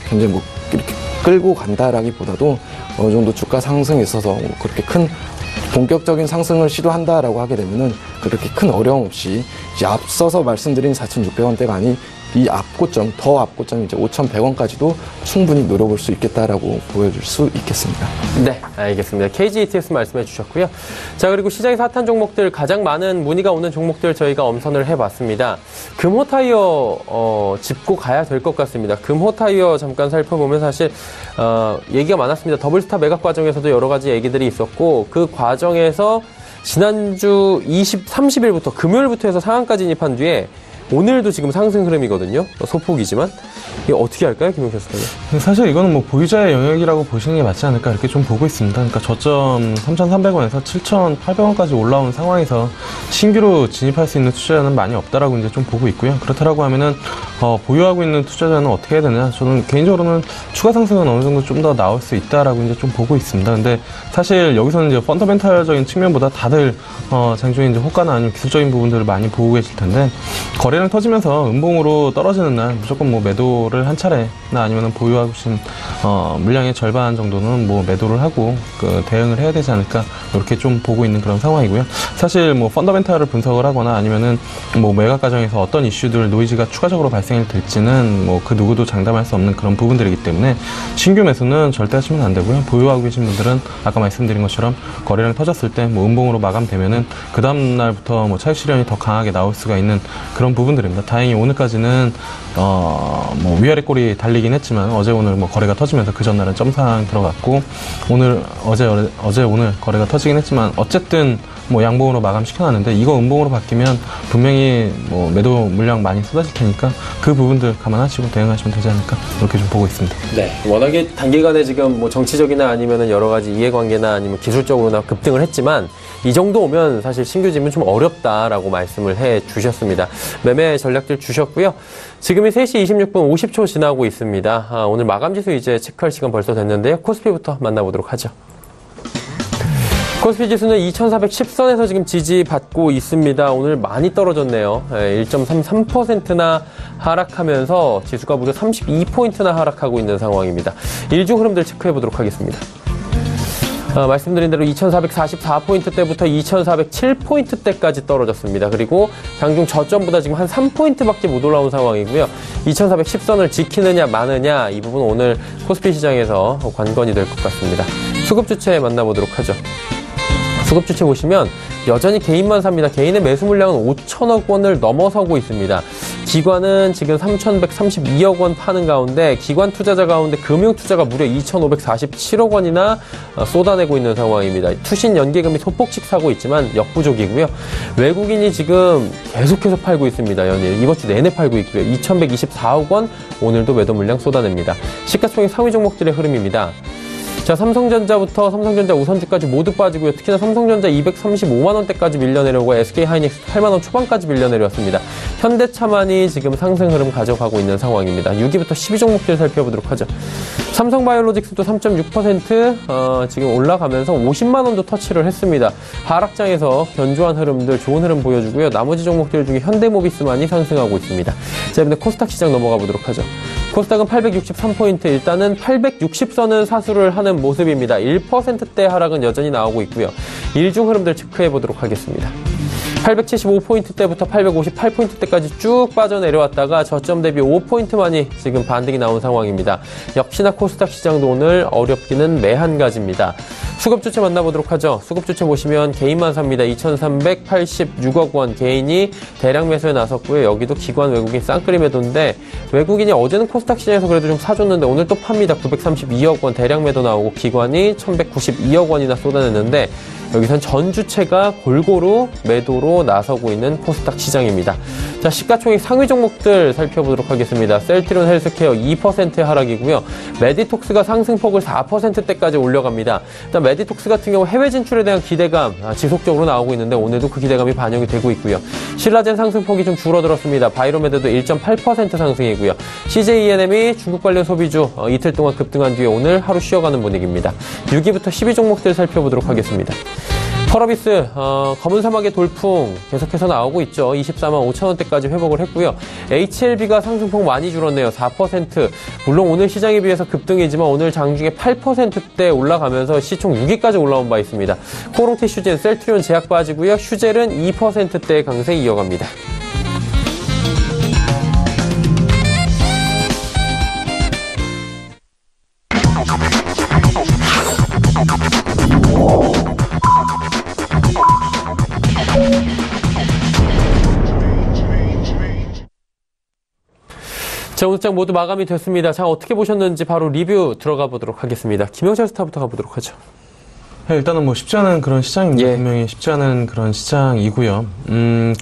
굉장히 뭐 이렇게 끌고 간다라기보다도 어느 정도 주가 상승에 있어서 그렇게 큰 본격적인 상승을 시도한다라고 하게 되면은 그렇게 큰 어려움 없이 이제 앞서서 말씀드린 4,600원대가 아닌 이 앞고점, 더 앞고점 이제 5,100원까지도 충분히 노려볼 수 있겠다라고 보여줄 수 있겠습니다. 네, 알겠습니다. KG ETS 말씀해 주셨고요. 자, 그리고 시장에서 핫한 종목들, 가장 많은 문의가 오는 종목들 저희가 엄선을 해봤습니다. 금호타이어 짚고 가야 될 것 같습니다. 금호타이어 잠깐 살펴보면 사실 얘기가 많았습니다. 더블스타 매각 과정에서도 여러 가지 얘기들이 있었고 그 과정에서 지난주 30일부터 금요일부터 해서 상한가 진입한 뒤에 오늘도 지금 상승 흐름이거든요. 소폭이지만 이게 어떻게 할까요, 김용태 선생님? 사실 이거는 뭐 보유자의 영역이라고 보시는 게 맞지 않을까 이렇게 좀 보고 있습니다. 그러니까 저점 3,300원에서 7,800원까지 올라온 상황에서 신규로 진입할 수 있는 투자자는 많이 없다라고 이제 좀 보고 있고요. 그렇다라고 하면은 보유하고 있는 투자자는 어떻게 해야 되냐? 저는 개인적으로는 추가 상승은 어느 정도 좀 더 나올 수 있다라고 이제 좀 보고 있습니다. 근데 사실 여기서는 이제 펀더멘탈적인 측면보다 다들 장중에 이제 호가나 아니면 기술적인 부분들을 많이 보고 계실 텐데 거래량 터지면서 음봉으로 떨어지는 날 무조건 뭐 매도를 한 차례나 아니면 보유하고 계신 물량의 절반 정도는 뭐 매도를 하고 대응을 해야 되지 않을까 이렇게 좀 보고 있는 그런 상황이고요. 사실 뭐 펀더멘탈을 분석을 하거나 아니면은 뭐 매각 과정에서 어떤 이슈들 노이즈가 추가적으로 발생이 될지는 뭐 그 누구도 장담할 수 없는 그런 부분들이기 때문에 신규 매수는 절대 하시면 안 되고요. 보유하고 계신 분들은 아까 말씀드린 것처럼 거래량 터졌을 때 뭐 음봉으로 마감되면은 그 다음 날부터 뭐 차익 실현이 더 강하게 나올 수가 있는 그런 부분들입니다. 다행히 오늘까지는 뭐 위아래 꼴이 달리긴 했지만 어제 오늘 뭐 거래가 터지면서 그 전날은 점상 들어갔고 어제 오늘 거래가 터지긴 했지만 어쨌든 뭐 양봉으로 마감시켜놨는데 이거 음봉으로 바뀌면 분명히 뭐 매도 물량 많이 쏟아질 테니까 그 부분들 감안하시고 대응하시면 되지 않을까 이렇게 좀 보고 있습니다. 네, 워낙에 단기간에 지금 뭐 정치적이나 아니면은 여러 가지 이해관계나 아니면 기술적으로나 급등을 했지만 이 정도 오면 사실 신규 진입은 좀 어렵다라고 말씀을 해 주셨습니다. 매매 전략들 주셨고요. 지금이 3시 26분 50초 지나고 있습니다. 오늘 마감지수 이제 체크할 시간 벌써 됐는데요. 코스피부터 만나보도록 하죠. 코스피 지수는 2410선에서 지금 지지받고 있습니다. 오늘 많이 떨어졌네요. 1.33%나 하락하면서 지수가 무려 32포인트나 하락하고 있는 상황입니다. 일주 흐름들 체크해보도록 하겠습니다. 말씀드린 대로 2444포인트대부터 2407포인트대까지 떨어졌습니다. 그리고 장중 저점보다 지금 한 3포인트밖에 못 올라온 상황이고요. 2410선을 지키느냐 마느냐 이 부분 오늘 코스피 시장에서 관건이 될 것 같습니다. 수급 주체 만나보도록 하죠. 수급 주체 보시면 여전히 개인만 삽니다. 개인의 매수 물량은 5천억 원을 넘어서고 있습니다. 기관은 지금 3,132억 원 파는 가운데 기관 투자자 가운데 금융 투자가 무려 2,547억 원이나 쏟아내고 있는 상황입니다. 투신 연계금이 소폭씩 사고 있지만 역부족이고요. 외국인이 지금 계속해서 팔고 있습니다. 연일 이번 주 내내 팔고 있고요. 2,124억 원 오늘도 매도 물량 쏟아냅니다. 시가총액 상위 종목들의 흐름입니다. 자, 삼성전자부터 삼성전자 우선주까지 모두 빠지고요. 특히나 삼성전자 235만원대까지 밀려내려고 SK하이닉스 8만원 초반까지 밀려내려왔습니다. 현대차만이 지금 상승 흐름 가져가고 있는 상황입니다. 6위부터 10위 종목들 살펴보도록 하죠. 삼성바이오로직스도 3.6% 지금 올라가면서 50만원도 터치를 했습니다. 하락장에서 견조한 흐름들, 좋은 흐름 보여주고요. 나머지 종목들 중에 현대모비스만이 상승하고 있습니다. 자, 이번에 코스닥 시장 넘어가 보도록 하죠. 코스닥은 863포인트, 일단은 860선은 사수를 하는 모습입니다. 1%대 하락은 여전히 나오고 있고요. 일중 흐름들 체크해 보도록 하겠습니다. 875포인트대부터 858포인트대까지 쭉 빠져내려왔다가 저점 대비 5포인트만이 지금 반등이 나온 상황입니다. 역시나 코스닥 시장도 오늘 어렵기는 매한가지입니다. 수급 주체 만나보도록 하죠. 수급 주체 보시면 개인만 삽니다. 2,386억 원 개인이 대량 매수에 나섰고요. 여기도 기관 외국인 쌍끌이 매도인데 외국인이 어제는 코스닥 시장에서 그래도 좀 사줬는데 오늘 또 팝니다. 932억 원 대량 매도 나오고 기관이 1,192억 원이나 쏟아냈는데 여기선 전 주체가 골고루 매도로 나서고 있는 코스닥 시장입니다. 자, 시가총액 상위 종목들 살펴보도록 하겠습니다. 셀트리온 헬스케어 2%의 하락이고요. 메디톡스가 상승폭을 4%대까지 올려갑니다. 일단 메디톡스 같은 경우 해외 진출에 대한 기대감 지속적으로 나오고 있는데 오늘도 그 기대감이 반영이 되고 있고요. 신라젠 상승폭이 좀 줄어들었습니다. 바이로메드도 1.8% 상승이고요. CJENM이 중국 관련 소비주 이틀 동안 급등한 뒤에 오늘 하루 쉬어가는 분위기입니다. 6위부터 10위 종목들 살펴보도록 하겠습니다. 펄어비스 검은 사막의 돌풍 계속해서 나오고 있죠. 24만 5천 원대까지 회복을 했고요. HLB가 상승폭 많이 줄었네요. 4%. 물론 오늘 시장에 비해서 급등이지만 오늘 장중에 8%대 올라가면서 시총 6위까지 올라온 바 있습니다. 코롱티 슈젠, 셀트리온 제약 빠지고요. 슈젤은 2%대의 강세 이어갑니다. 자, 오늘 장 모두 마감이 됐습니다. 장 어떻게 보셨는지 바로 리뷰 들어가 보도록 하겠습니다. 김영철 스타부터 가보도록 하죠. 일단은 뭐 쉽지 않은 그런 시장입니다. 예. 분명히 쉽지 않은 그런 시장이고요.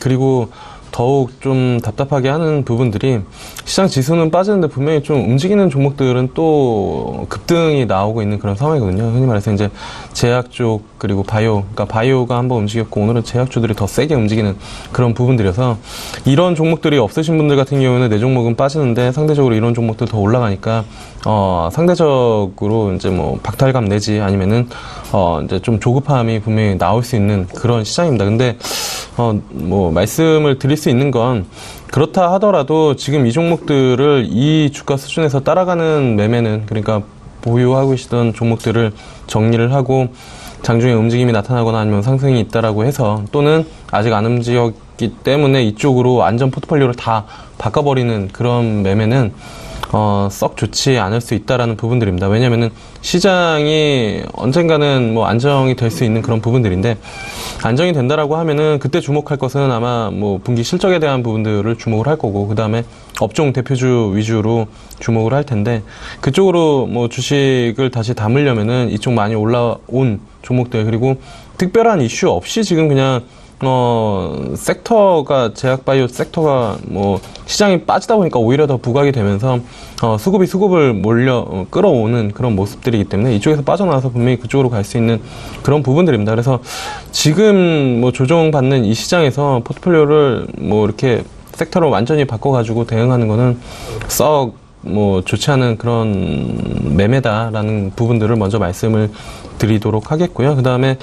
그리고 더욱 좀 답답하게 하는 부분들이 시장 지수는 빠지는데 분명히 좀 움직이는 종목들은 또 급등이 나오고 있는 그런 상황이거든요. 흔히 말해서 이제 제약 쪽 그리고 바이오, 그러니까 바이오가 한번 움직였고 오늘은 제약주들이 더 세게 움직이는 그런 부분들이어서 이런 종목들이 없으신 분들 같은 경우는 내 종목은 빠지는데 상대적으로 이런 종목들 더 올라가니까 상대적으로 이제 뭐 박탈감 내지 아니면은 이제 좀 조급함이 분명히 나올 수 있는 그런 시장입니다. 근데 뭐 말씀을 드릴 수 있는 건 그렇다 하더라도 지금 이 종목들을 이 주가 수준에서 따라가는 매매는 그러니까 보유하고 계시던 종목들을 정리를 하고 장중에 움직임이 나타나거나 아니면 상승이 있다라고 해서 또는 아직 안 움직였기 때문에 이쪽으로 안전 포트폴리오를 다 바꿔버리는 그런 매매는 썩 좋지 않을 수 있다라는 부분들입니다. 왜냐면은 시장이 언젠가는 뭐 안정이 될 수 있는 그런 부분들인데 안정이 된다라고 하면은 그때 주목할 것은 아마 뭐 분기 실적에 대한 부분들을 주목을 할 거고 그 다음에 업종 대표주 위주로 주목을 할 텐데 그쪽으로 뭐 주식을 다시 담으려면은 이쪽 많이 올라온 종목들 그리고 특별한 이슈 없이 지금 그냥 섹터가, 제약바이오 섹터가, 시장이 빠지다 보니까 오히려 더 부각이 되면서, 수급이 수급을 끌어오는 그런 모습들이기 때문에 이쪽에서 빠져나와서 분명히 그쪽으로 갈 수 있는 그런 부분들입니다. 그래서 지금 조정받는 이 시장에서 포트폴리오를 이렇게 섹터로 완전히 바꿔가지고 대응하는 거는 썩 좋지 않은 그런 매매다라는 부분들을 먼저 말씀을 드리도록 하겠고요. 그 다음에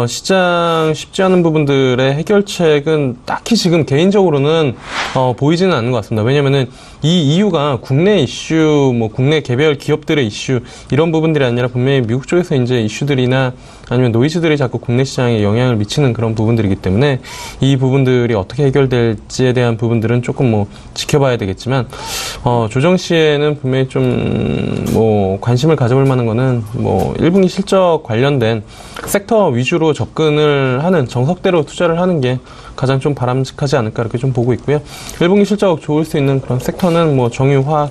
시장 쉽지 않은 부분들의 해결책은 딱히 지금 개인적으로는 보이지는 않는 것 같습니다. 왜냐면은 이 이유가 국내 이슈, 국내 개별 기업들의 이슈 이런 부분들이 아니라 분명히 미국 쪽에서 이제 이슈들이나 아니면 노이즈들이 자꾸 국내 시장에 영향을 미치는 그런 부분들이기 때문에 이 부분들이 어떻게 해결될지에 대한 부분들은 조금 지켜봐야 되겠지만 조정 시에는 분명히 좀 관심을 가져볼 만한 거는 1분기 실적 관련된 섹터 위주로 접근을 하는 정석대로 투자를 하는 게 가장 좀 바람직하지 않을까 이렇게 좀 보고 있고요. 1분기 실적 좋을 수 있는 그런 섹터는 정유화학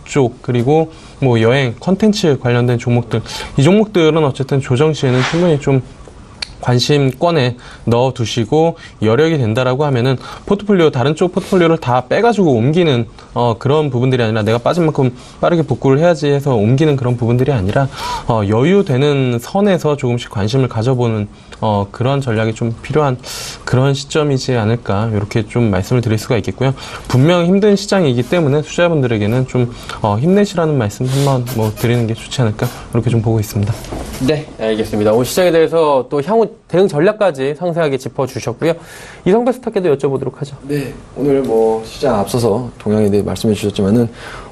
쪽 그리고 여행, 컨텐츠 관련된 종목들 이 종목들은 어쨌든 조정 시에는 충분히 좀 관심권에 넣어두시고 여력이 된다라고 하면은 포트폴리오 다른 쪽 포트폴리오를 다 빼가지고 옮기는 그런 부분들이 아니라 내가 빠진 만큼 빠르게 복구를 해야지 해서 옮기는 그런 부분들이 아니라 여유되는 선에서 조금씩 관심을 가져보는 그런 전략이 좀 필요한 그런 시점이지 않을까 이렇게 좀 말씀을 드릴 수가 있겠고요. 분명 힘든 시장이기 때문에 투자자분들에게는 좀 힘내시라는 말씀 한번 드리는 게 좋지 않을까 이렇게 좀 보고 있습니다. 네, 알겠습니다. 오늘 시장에 대해서 또 향후 대응 전략까지 상세하게 짚어주셨고요. 이성배 스타께도 여쭤보도록 하죠. 네, 오늘 시장 앞서서 동양에 대해 말씀해 주셨지만은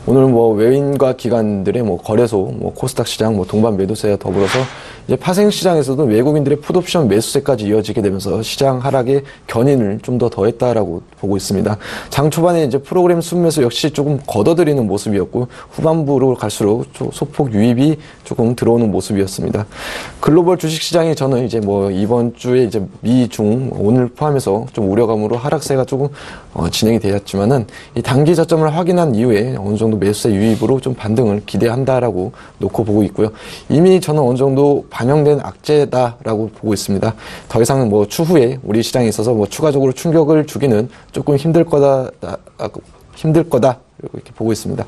오늘 외인과 기관들의 거래소, 코스닥 시장, 동반 매도세와 더불어서 이제 파생 시장에서도 외국인들의 풋옵션 매수세까지 이어지게 되면서 시장 하락의 견인을 좀 더 더했다라고 보고 있습니다. 장 초반에 이제 프로그램 순매수 역시 조금 걷어들이는 모습이었고 후반부로 갈수록 소폭 유입이 조금 들어오는 모습이었습니다. 글로벌 주식 시장이 저는 이제 이번 주에 이제 미중 오늘 포함해서 좀 우려감으로 하락세가 조금 진행이 되었지만은 이 단기 저점을 확인한 이후에 어느 정도 매수세 유입으로 좀 반등을 기대한다라고 놓고 보고 있고요. 이미 저는 어느 정도 반영된 악재다라고 보고 있습니다. 더 이상은 뭐 추후에 우리 시장에 있어서 뭐 추가적으로 충격을 주기는 조금 힘들 거다 이렇게 보고 있습니다.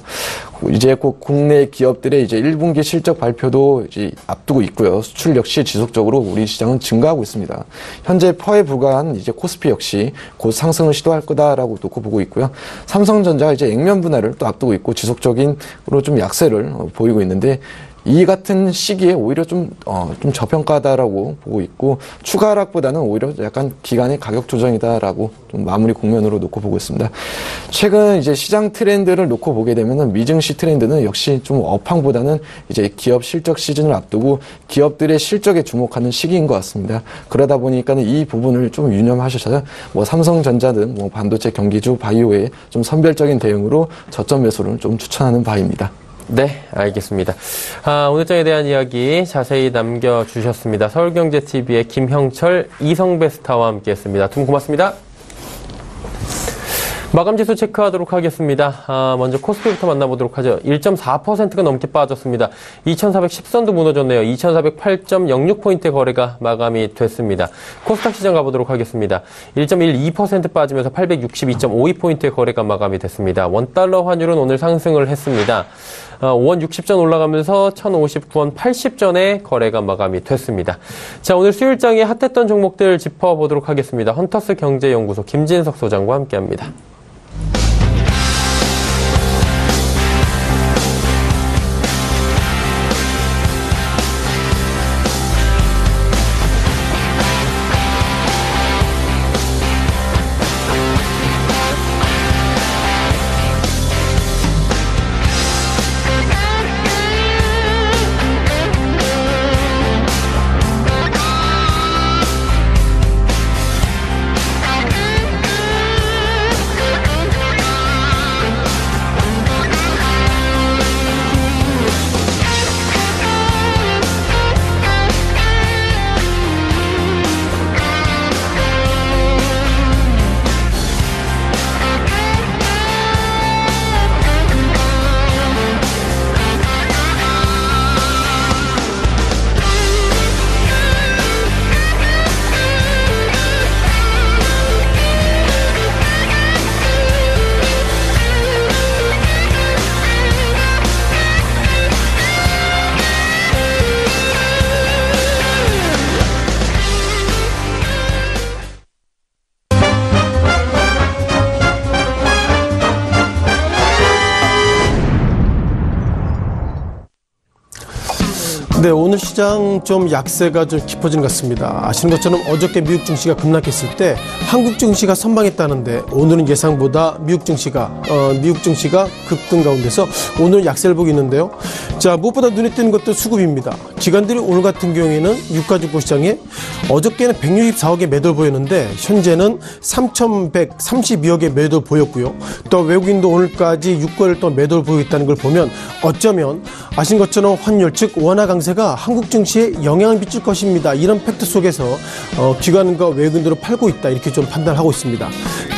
이제 곧 국내 기업들의 이제 1분기 실적 발표도 이제 앞두고 있고요. 수출 역시 지속적으로 우리 시장은 증가하고 있습니다. 현재 퍼에 불과한 이제 코스피 역시 곧 상승을 시도할 거다라고 놓고 보고 있고요. 삼성전자가 이제 액면 분할을 또 앞두고 있고 지속적인으로 좀 약세를 보이고 있는데 이 같은 시기에 오히려 좀 저평가다라고 보고 있고 추가 하락보다는 오히려 약간 기간의 가격 조정이다라고 좀 마무리 국면으로 놓고 보고 있습니다. 최근 이제 시장 트렌드를 놓고 보게 되면은 미증시 트렌드는 역시 좀 업황보다는 이제 기업 실적 시즌을 앞두고 기업들의 실적에 주목하는 시기인 것 같습니다. 그러다 보니까는 이 부분을 좀 유념하셔서 뭐 삼성전자 등 뭐 반도체 경기주 바이오의 좀 선별적인 대응으로 저점 매수를 좀 추천하는 바입니다. 네, 알겠습니다. 오늘장에 대한 이야기 자세히 남겨주셨습니다. 서울경제TV의 김형철, 이성배 스타와 함께했습니다. 두 분 고맙습니다. 마감지수 체크하도록 하겠습니다. 먼저 코스피부터 만나보도록 하죠. 1.4%가 넘게 빠졌습니다. 2410선도 무너졌네요. 2408.06포인트 거래가 마감이 됐습니다. 코스닥 시장 가보도록 하겠습니다. 1.12% 빠지면서 862.52포인트의 거래가 마감이 됐습니다. 원달러 환율은 오늘 상승을 했습니다. 5원 60전 올라가면서 1059원 80전에 거래가 마감이 됐습니다. 자, 오늘 수요일장에 핫했던 종목들 짚어보도록 하겠습니다. 헌터스 경제연구소 김진석 소장과 함께합니다. 네, 오늘 시장 좀 약세가 좀 깊어진 것 같습니다. 아시는 것처럼 어저께 미국 증시가 급락했을 때 한국 증시가 선방했다는데 오늘은 예상보다 미국 증시가 급등 가운데서 오늘 약세를 보고 있는데요. 자, 무엇보다 눈에 띄는 것도 수급입니다. 기관들이 오늘 같은 경우에는 유가증권 시장에 어저께는 164억의 매도를 보였는데 현재는 3,132억의 매도를 보였고요. 또 외국인도 오늘까지 6개월 동안 매도를 보이고 있다는 걸 보면 어쩌면 아신 것처럼 환율 즉 원화 강세가 한국 증시에 영향을 미칠 것입니다. 이런 팩트 속에서 기관과 외국인들을 팔고 있다 이렇게 좀 판단하고 있습니다.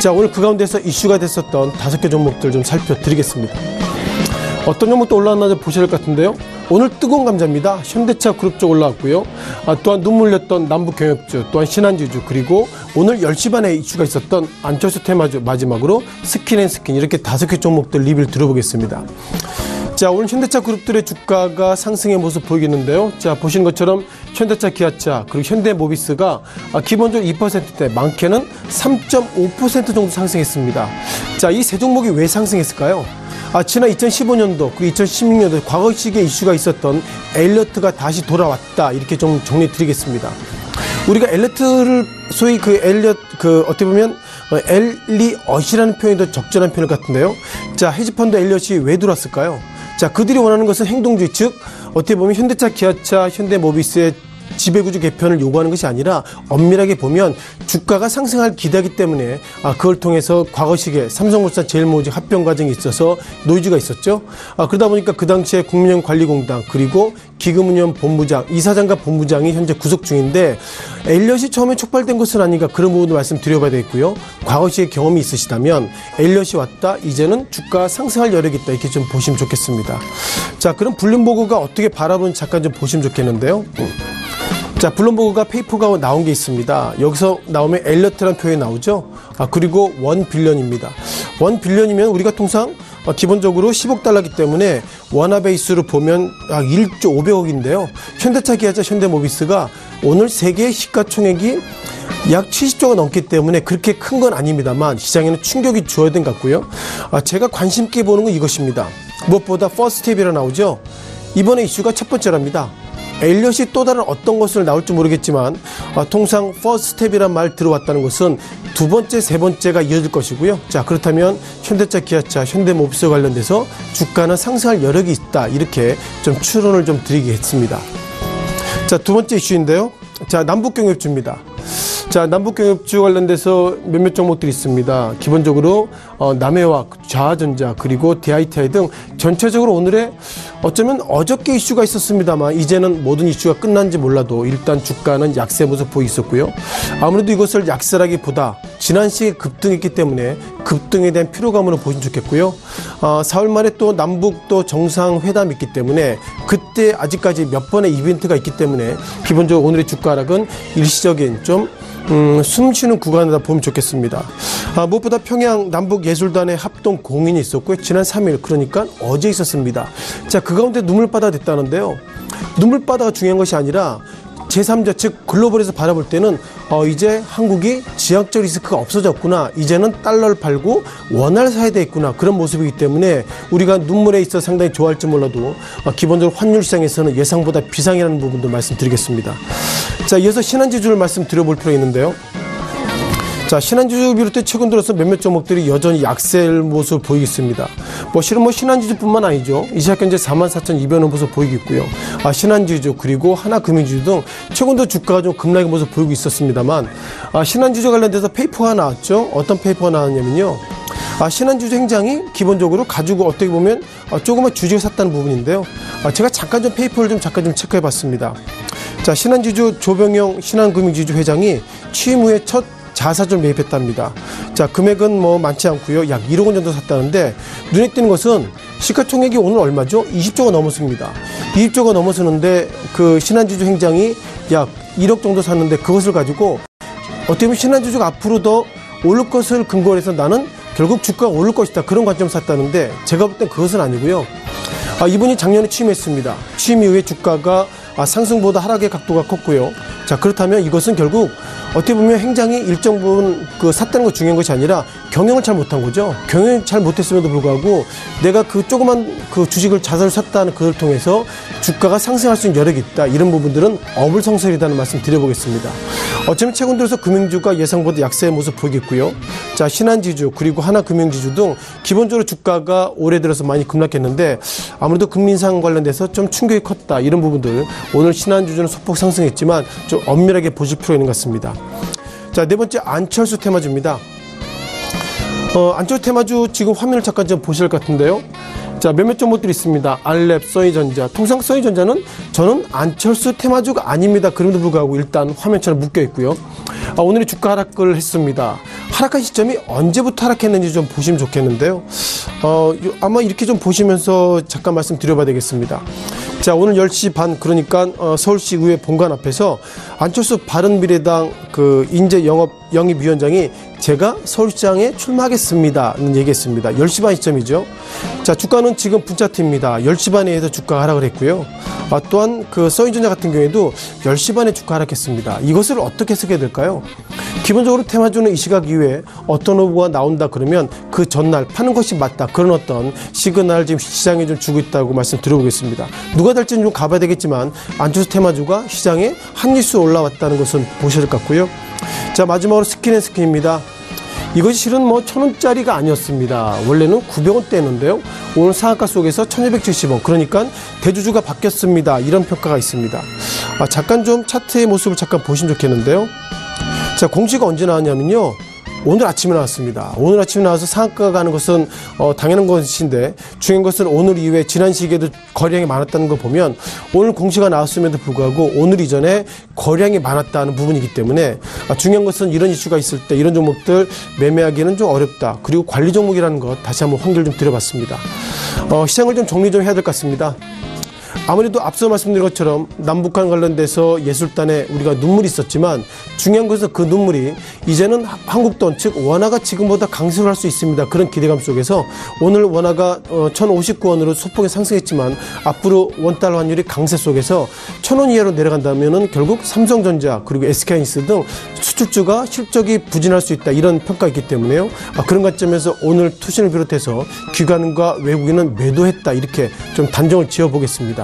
자, 오늘 그 가운데서 이슈가 됐었던 5개 종목들 좀 살펴드리겠습니다. 어떤 종목도 올라왔나 보셔야 될 것 같은데요. 오늘 뜨거운 감자입니다. 현대차 그룹 쪽 올라왔고요. 또한 눈물 흘렸던 남북경협주, 또한 신한지주, 그리고 오늘 10시 반에 이슈가 있었던 안철수 테마주 마지막으로 스킨앤스킨 이렇게 5개 종목들 리뷰를 들어보겠습니다. 자, 오늘 현대차 그룹들의 주가가 상승의 모습 보이겠는데요. 자, 보신 것처럼 현대차, 기아차, 그리고 현대모비스가 기본적으로 2%대, 많게는 3.5% 정도 상승했습니다. 자, 이 세 종목이 왜 상승했을까요? 지난 2015년도, 그리고 2016년도 과거 시기에 이슈가 있었던 엘리어트가 다시 돌아왔다. 이렇게 좀 정리 드리겠습니다. 우리가 엘리어트를 소위 어떻게 보면 엘리엇이라는 표현이 더 적절한 표현 같은데요. 자, 헤지펀드 엘리엇이 왜 들어왔을까요? 자, 그들이 원하는 것은 행동주의, 즉 어떻게 보면 현대차, 기아차, 현대모비스의 지배구조 개편을 요구하는 것이 아니라 엄밀하게 보면 주가가 상승할 기대이기 때문에 그걸 통해서 과거식에 삼성물산 제일모직 합병 과정이 있어서 노이즈가 있었죠. 그러다 보니까 그 당시에 국민연금관리공단 그리고 기금운용본부장, 이사장과 본부장이 현재 구속 중인데 엘리엇이 처음에 촉발된 것은 아닌가 그런 부분도 말씀드려봐야 되겠고요. 과거시의 경험이 있으시다면 엘리엇이 왔다 이제는 주가 상승할 여력이 있다 이렇게 좀 보시면 좋겠습니다. 자, 그럼 블룸버그가 어떻게 바라보는지 잠깐 좀 보시면 좋겠는데요. 자, 블룸버그가 페이퍼가 나온 게 있습니다. 여기서 나오면 엘리엇이라는 표현이 나오죠. 그리고 1빌런입니다. 1빌런이면 우리가 통상 기본적으로 10억 달러이기 때문에 원화 베이스로 보면 1조 500억인데요. 현대차, 기아차, 현대모비스가 오늘 세계 시가총액이 약 70조가 넘기 때문에 그렇게 큰 건 아닙니다만 시장에는 충격이 줘야 된 것 같고요. 제가 관심 있게 보는 건 이것입니다. 무엇보다 퍼스트스텝이라 나오죠. 이번에 이슈가 첫 번째랍니다. 엘리엇이 또 다른 어떤 것을 나올지 모르겠지만 통상 퍼스트스텝이란 말 들어왔다는 것은 두 번째, 세 번째가 이어질 것이고요. 자, 그렇다면 현대차, 기아차, 현대모비스 관련돼서 주가는 상승할 여력이 있다 이렇게 좀 추론을 좀 드리겠습니다. 자, 두 번째 이슈인데요. 자, 남북경협주입니다. 자, 남북경협주 관련돼서 몇몇 종목들이 있습니다. 기본적으로 남해화학, 좌전자 그리고 DITI 등 전체적으로 오늘의 어쩌면 어저께 이슈가 있었습니다만 이제는 모든 이슈가 끝난지 몰라도 일단 주가는 약세 모습 보이고 있었고요. 아무래도 이것을 약세라기보다 지난 시기에 급등했기 때문에 급등에 대한 피로감으로 보시면 좋겠고요. 4월 말에 또 남북 또 정상회담이 있기 때문에 그때 아직까지 몇 번의 이벤트가 있기 때문에 기본적으로 오늘의 주가 하락은 일시적인 좀 숨쉬는 구간이다 보면 좋겠습니다. 무엇보다 평양 남북예술단의 합동 공연이 있었고요. 지난 3일 그러니까 어제 있었습니다. 자, 그 가운데 눈물바다가 됐다는데요. 눈물바다가 중요한 것이 아니라 제3자 즉 글로벌에서 바라볼 때는 이제 한국이 지역적 리스크가 없어졌구나. 이제는 달러를 팔고 원화를 사야 되겠구나. 그런 모습이기 때문에 우리가 눈물에 있어 상당히 좋아할지 몰라도 기본적으로 환율 시장에서는 예상보다 비상이라는 부분도 말씀드리겠습니다. 자, 이어서 신한지주를 말씀드려볼 필요가 있는데요. 자, 신한지주 비롯해 최근 들어서 몇몇 종목들이 여전히 약세 모습을 보이고 있습니다. 실은 신한지주뿐만 아니죠. 이 시각 현재 44,200원 모습 보이고 있고요. 신한지주 그리고 하나금융지주 등 최근도 주가가 좀 급락의 모습 보이고 있었습니다만 신한지주 관련돼서 페이퍼가 나왔죠. 어떤 페이퍼가 나왔냐면요. 신한지주 행장이 기본적으로 가지고 어떻게 보면 조그만 주식을 샀다는 부분인데요. 제가 잠깐 좀 페이퍼를 좀 잠깐 좀 체크해 봤습니다. 자, 신한지주 조병영 신한금융지주 회장이 취임 후에 첫 자사주를 매입했답니다. 자, 금액은 많지 않고요. 약 1억 원 정도 샀다는데 눈에 띄는 것은 시가총액이 오늘 얼마죠? 20조가 넘었습니다. 20조가 넘어서는데 그 신한지주 행장이 약 1억 정도 샀는데 그것을 가지고 어떻게 보면 신한지주가 앞으로 더 오를 것을 근거로 해서 나는 결국 주가가 오를 것이다. 그런 관점을 샀다는데 제가 볼 땐 그것은 아니고요. 이분이 작년에 취임했습니다. 취임 이후에 주가가 상승보다 하락의 각도가 컸고요. 자, 그렇다면 이것은 결국 어떻게 보면 행장이 일정 부분 샀다는 거 중요한 것이 아니라 경영을 잘 못한 거죠. 경영을 잘 못했음에도 불구하고 내가 그 조그만 주식을 자사를 샀다는 그걸 통해서 주가가 상승할 수 있는 여력이 있다. 이런 부분들은 어불성설이라는 말씀 드려보겠습니다. 어쩌면 최근 들어서 금융주가 예상보다 약세의 모습 보이겠고요. 자, 신한지주 그리고 하나금융지주 등 기본적으로 주가가 올해 들어서 많이 급락했는데 아무래도 금리 인상 관련돼서 좀 충격이 컸다. 이런 부분들 오늘 신한지주는 소폭 상승했지만 좀 엄밀하게 보실 필요가 있는 것 같습니다. 자, 네 번째 안철수 테마주입니다. 안철수 테마주 지금 화면을 잠깐 좀 보실 것 같은데요. 자, 몇몇 종목들이 있습니다. 알랩, 써이전자. 통상 써이전자는 저는 안철수 테마주가 아닙니다. 그럼에도 불구하고 일단 화면처럼 묶여 있고요. 오늘의 주가 하락을 했습니다. 하락한 시점이 언제부터 하락했는지 좀 보시면 좋겠는데요. 아마 이렇게 좀 보시면서 잠깐 말씀드려봐야 되겠습니다. 자, 오늘 10시 반 그러니까 서울시의회 본관 앞에서 안철수 바른미래당 인재 영입위원장이 제가 서울시장에 출마하겠습니다는 얘기했습니다. 10시 반 시점이죠. 자, 주가는 지금 분차트입니다. 10시 반에 해서 주가 하락을 했고요. 또한 써이전자 같은 경우에도 10시 반에 주가 하락했습니다. 이것을 어떻게 해석해야 될까요? 기본적으로 테마주는 이 시각 이후에 어떤 후보가 나온다 그러면 그 전날 파는 것이 맞다. 그런 어떤 시그널을 지금 시장에 좀 주고 있다고 말씀드려보겠습니다. 누가 될지는 좀 가봐야 되겠지만 안철수 테마주가 시장에 한 뉴스 올라왔다는 것은 보셔야 될 것 같고요. 자, 마지막으로 스킨앤스킨입니다. 이것이 실은 1,000원짜리가 아니었습니다. 원래는 900원대였는데요. 오늘 상한가 속에서 1,270원. 그러니까 대주주가 바뀌었습니다. 이런 평가가 있습니다. 잠깐 좀 차트의 모습을 잠깐 보시면 좋겠는데요. 자, 공시가 언제 나왔냐면요. 오늘 아침에 나왔습니다. 오늘 아침에 나와서 상한가가 가는 것은 당연한 것인데 중요한 것은 오늘 이후에 지난 시기에도 거래량이 많았다는 걸 보면 오늘 공시가 나왔음에도 불구하고 오늘 이전에 거래량이 많았다는 부분이기 때문에 중요한 것은 이런 이슈가 있을 때 이런 종목들 매매하기는 좀 어렵다. 그리고 관리 종목이라는 것 다시 한번 환기를 좀 드려봤습니다. 시장을 좀 정리 좀 해야 될 것 같습니다. 아무래도 앞서 말씀드린 것처럼 남북한 관련돼서 예술단에 우리가 눈물이 있었지만 중요한 것은 그 눈물이 이제는 한국돈 즉 원화가 지금보다 강세를 할 수 있습니다. 그런 기대감 속에서 오늘 원화가 1,059원으로 소폭에 상승했지만 앞으로 원달러 환율이 강세 속에서 1,000원 이하로 내려간다면은 결국 삼성전자 그리고 SK하이닉스 등 수출주가 실적이 부진할 수 있다 이런 평가가 있기 때문에요. 그런 관점에서 오늘 투신을 비롯해서 기관과 외국인은 매도했다 이렇게 좀 단정을 지어보겠습니다.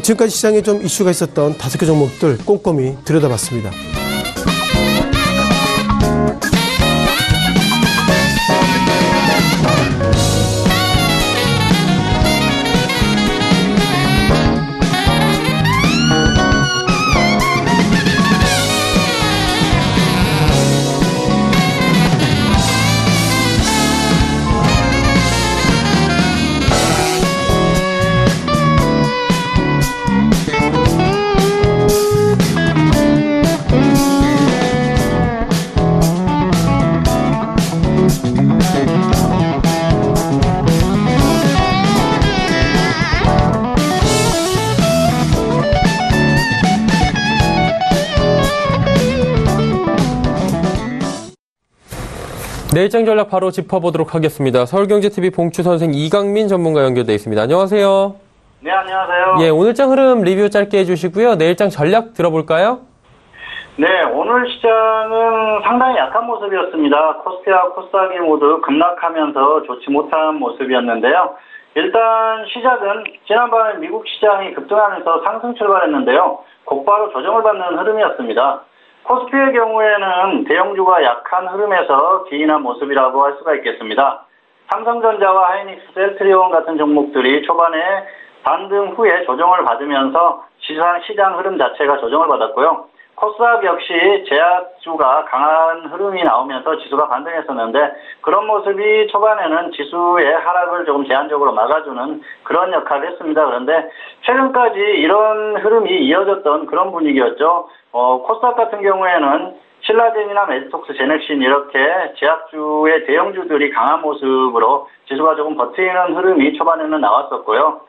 지금까지 시장에 좀 이슈가 있었던 5개 종목들 꼼꼼히 들여다봤습니다. 내일장 전략 바로 짚어보도록 하겠습니다. 서울경제TV 봉추선생 이강민 전문가 연결되어 있습니다. 안녕하세요. 네, 안녕하세요. 예, 오늘장 흐름 리뷰 짧게 해주시고요. 내일장 전략 들어볼까요? 네, 오늘 시장은 상당히 약한 모습이었습니다. 코스피와 코스닥이 모두 급락하면서 좋지 못한 모습이었는데요. 일단 시작은 지난번 미국 시장이 급등하면서 상승 출발했는데요. 곧바로 조정을 받는 흐름이었습니다. 코스피의 경우에는 대형주가 약한 흐름에서 기인한 모습이라고 할 수가 있겠습니다. 삼성전자와 하이닉스, 셀트리온 같은 종목들이 초반에 반등 후에 조정을 받으면서 시장 흐름 자체가 조정을 받았고요. 코스닥 역시 제약주가 강한 흐름이 나오면서 지수가 반등했었는데 그런 모습이 초반에는 지수의 하락을 조금 제한적으로 막아주는 그런 역할을 했습니다. 그런데 최근까지 이런 흐름이 이어졌던 그런 분위기였죠. 코스닥 같은 경우에는 신라젠이나 메디톡스, 제넥신 이렇게 제약주의 대형주들이 강한 모습으로 지수가 조금 버티는 흐름이 초반에는 나왔었고요.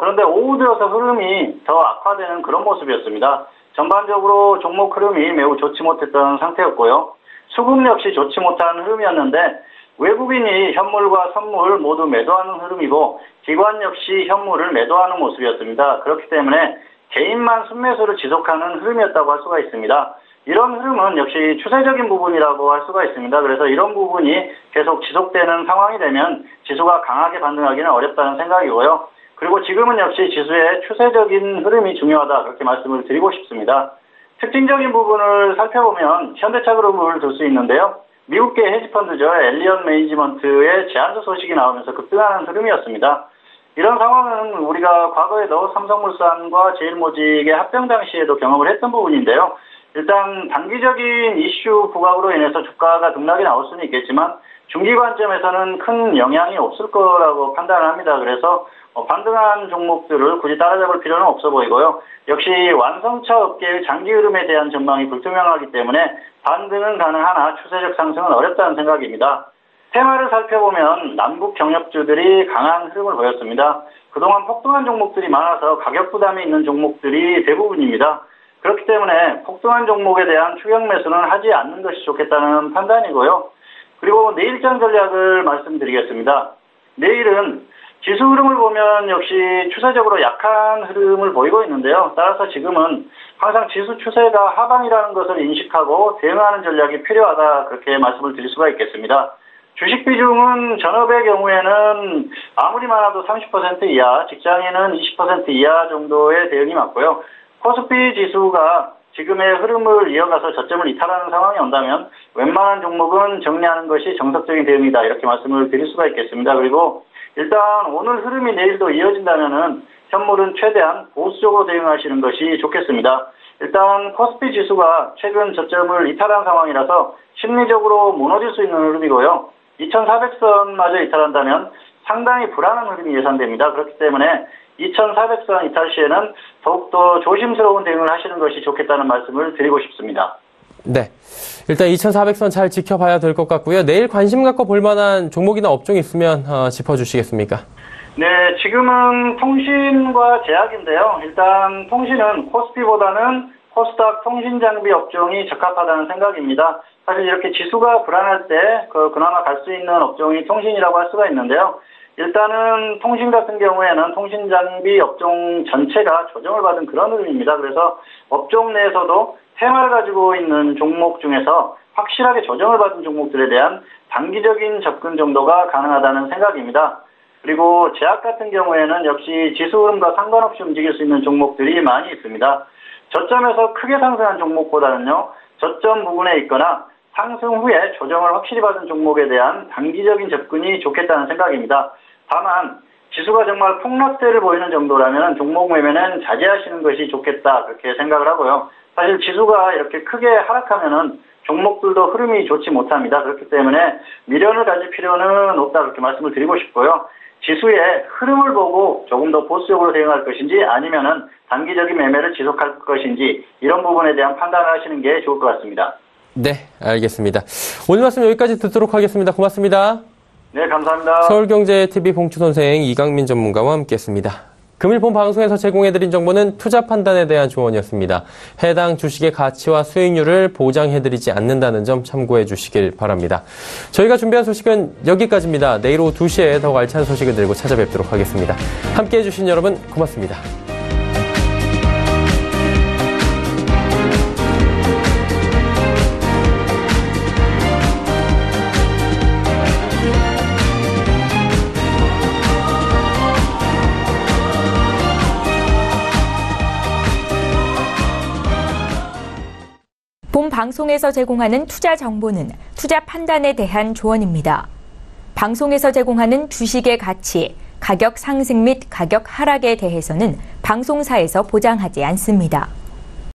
그런데 오후 들어서 흐름이 더 악화되는 그런 모습이었습니다. 전반적으로 종목 흐름이 매우 좋지 못했던 상태였고요. 수급 역시 좋지 못한 흐름이었는데 외국인이 현물과 선물 모두 매도하는 흐름이고 기관 역시 현물을 매도하는 모습이었습니다. 그렇기 때문에 개인만 순매수를 지속하는 흐름이었다고 할 수가 있습니다. 이런 흐름은 역시 추세적인 부분이라고 할 수가 있습니다. 그래서 이런 부분이 계속 지속되는 상황이 되면 지수가 강하게 반등하기는 어렵다는 생각이고요. 그리고 지금은 역시 지수의 추세적인 흐름이 중요하다 그렇게 말씀을 드리고 싶습니다. 특징적인 부분을 살펴보면 현대차그룹을 들 수 있는데요. 미국계 헤지펀드죠. 엘리언 매니지먼트의 제안서 소식이 나오면서 급등하는 흐름이었습니다. 이런 상황은 우리가 과거에도 삼성물산과 제일모직의 합병 당시에도 경험을 했던 부분인데요. 일단 단기적인 이슈 부각으로 인해서 주가가 등락이 나올 수는 있겠지만 중기 관점에서는 큰 영향이 없을 거라고 판단을 합니다. 그래서 반등한 종목들을 굳이 따라잡을 필요는 없어 보이고요. 역시 완성차 업계의 장기 흐름에 대한 전망이 불투명하기 때문에 반등은 가능하나 추세적 상승은 어렵다는 생각입니다. 테마를 살펴보면 남북 경협주들이 강한 흐름을 보였습니다. 그동안 폭등한 종목들이 많아서 가격 부담이 있는 종목들이 대부분입니다. 그렇기 때문에 폭등한 종목에 대한 추격 매수는 하지 않는 것이 좋겠다는 판단이고요. 그리고 내일장 전략을 말씀드리겠습니다. 내일은 지수 흐름을 보면 역시 추세적으로 약한 흐름을 보이고 있는데요. 따라서 지금은 항상 지수 추세가 하방이라는 것을 인식하고 대응하는 전략이 필요하다 그렇게 말씀을 드릴 수가 있겠습니다. 주식 비중은 전업의 경우에는 아무리 많아도 30% 이하, 직장인은 20% 이하 정도의 대응이 맞고요. 코스피 지수가 지금의 흐름을 이어가서 저점을 이탈하는 상황이 온다면 웬만한 종목은 정리하는 것이 정석적인 대응이다 이렇게 말씀을 드릴 수가 있겠습니다. 그리고 일단 오늘 흐름이 내일도 이어진다면은 현물은 최대한 보수적으로 대응하시는 것이 좋겠습니다. 일단 코스피 지수가 최근 저점을 이탈한 상황이라서 심리적으로 무너질 수 있는 흐름이고요. 2400선마저 이탈한다면 상당히 불안한 흐름이 예상됩니다. 그렇기 때문에 2400선 이탈 시에는 더욱더 조심스러운 대응을 하시는 것이 좋겠다는 말씀을 드리고 싶습니다. 네. 일단 2400선 잘 지켜봐야 될 것 같고요. 내일 관심 갖고 볼 만한 종목이나 업종이 있으면 짚어주시겠습니까? 네, 지금은 통신과 제약인데요. 일단 통신은 코스피보다는 코스닥 통신장비 업종이 적합하다는 생각입니다. 사실 이렇게 지수가 불안할 때 그나마 갈 수 있는 업종이 통신이라고 할 수가 있는데요. 일단은 통신 같은 경우에는 통신장비 업종 전체가 조정을 받은 그런 흐름입니다. 그래서 업종 내에서도 테마를 가지고 있는 종목 중에서 확실하게 조정을 받은 종목들에 대한 단기적인 접근 정도가 가능하다는 생각입니다. 그리고 제약 같은 경우에는 역시 지수 흐름과 상관없이 움직일 수 있는 종목들이 많이 있습니다. 저점에서 크게 상승한 종목보다는요, 저점 부분에 있거나 상승 후에 조정을 확실히 받은 종목에 대한 단기적인 접근이 좋겠다는 생각입니다. 다만 지수가 정말 폭락세를 보이는 정도라면 종목 매매는 자제하시는 것이 좋겠다, 그렇게 생각을 하고요. 사실 지수가 이렇게 크게 하락하면은 종목들도 흐름이 좋지 못합니다. 그렇기 때문에 미련을 가질 필요는 없다, 그렇게 말씀을 드리고 싶고요. 지수의 흐름을 보고 조금 더 보수적으로 대응할 것인지 아니면은 단기적인 매매를 지속할 것인지 이런 부분에 대한 판단을 하시는 게 좋을 것 같습니다. 네, 알겠습니다. 오늘 말씀 여기까지 듣도록 하겠습니다. 고맙습니다. 네, 감사합니다. 서울경제TV 봉추선생 이강민 전문가와 함께했습니다. 금일 본 방송에서 제공해드린 정보는 투자 판단에 대한 조언이었습니다. 해당 주식의 가치와 수익률을 보장해드리지 않는다는 점 참고해 주시길 바랍니다. 저희가 준비한 소식은 여기까지입니다. 내일 오후 2시에 더욱 알찬 소식을 들고 찾아뵙도록 하겠습니다. 함께해 주신 여러분 고맙습니다. 본 방송에서 제공하는 투자 정보는 투자 판단에 대한 조언입니다. 방송에서 제공하는 주식의 가치, 가격 상승 및 가격 하락에 대해서는 방송사에서 보장하지 않습니다.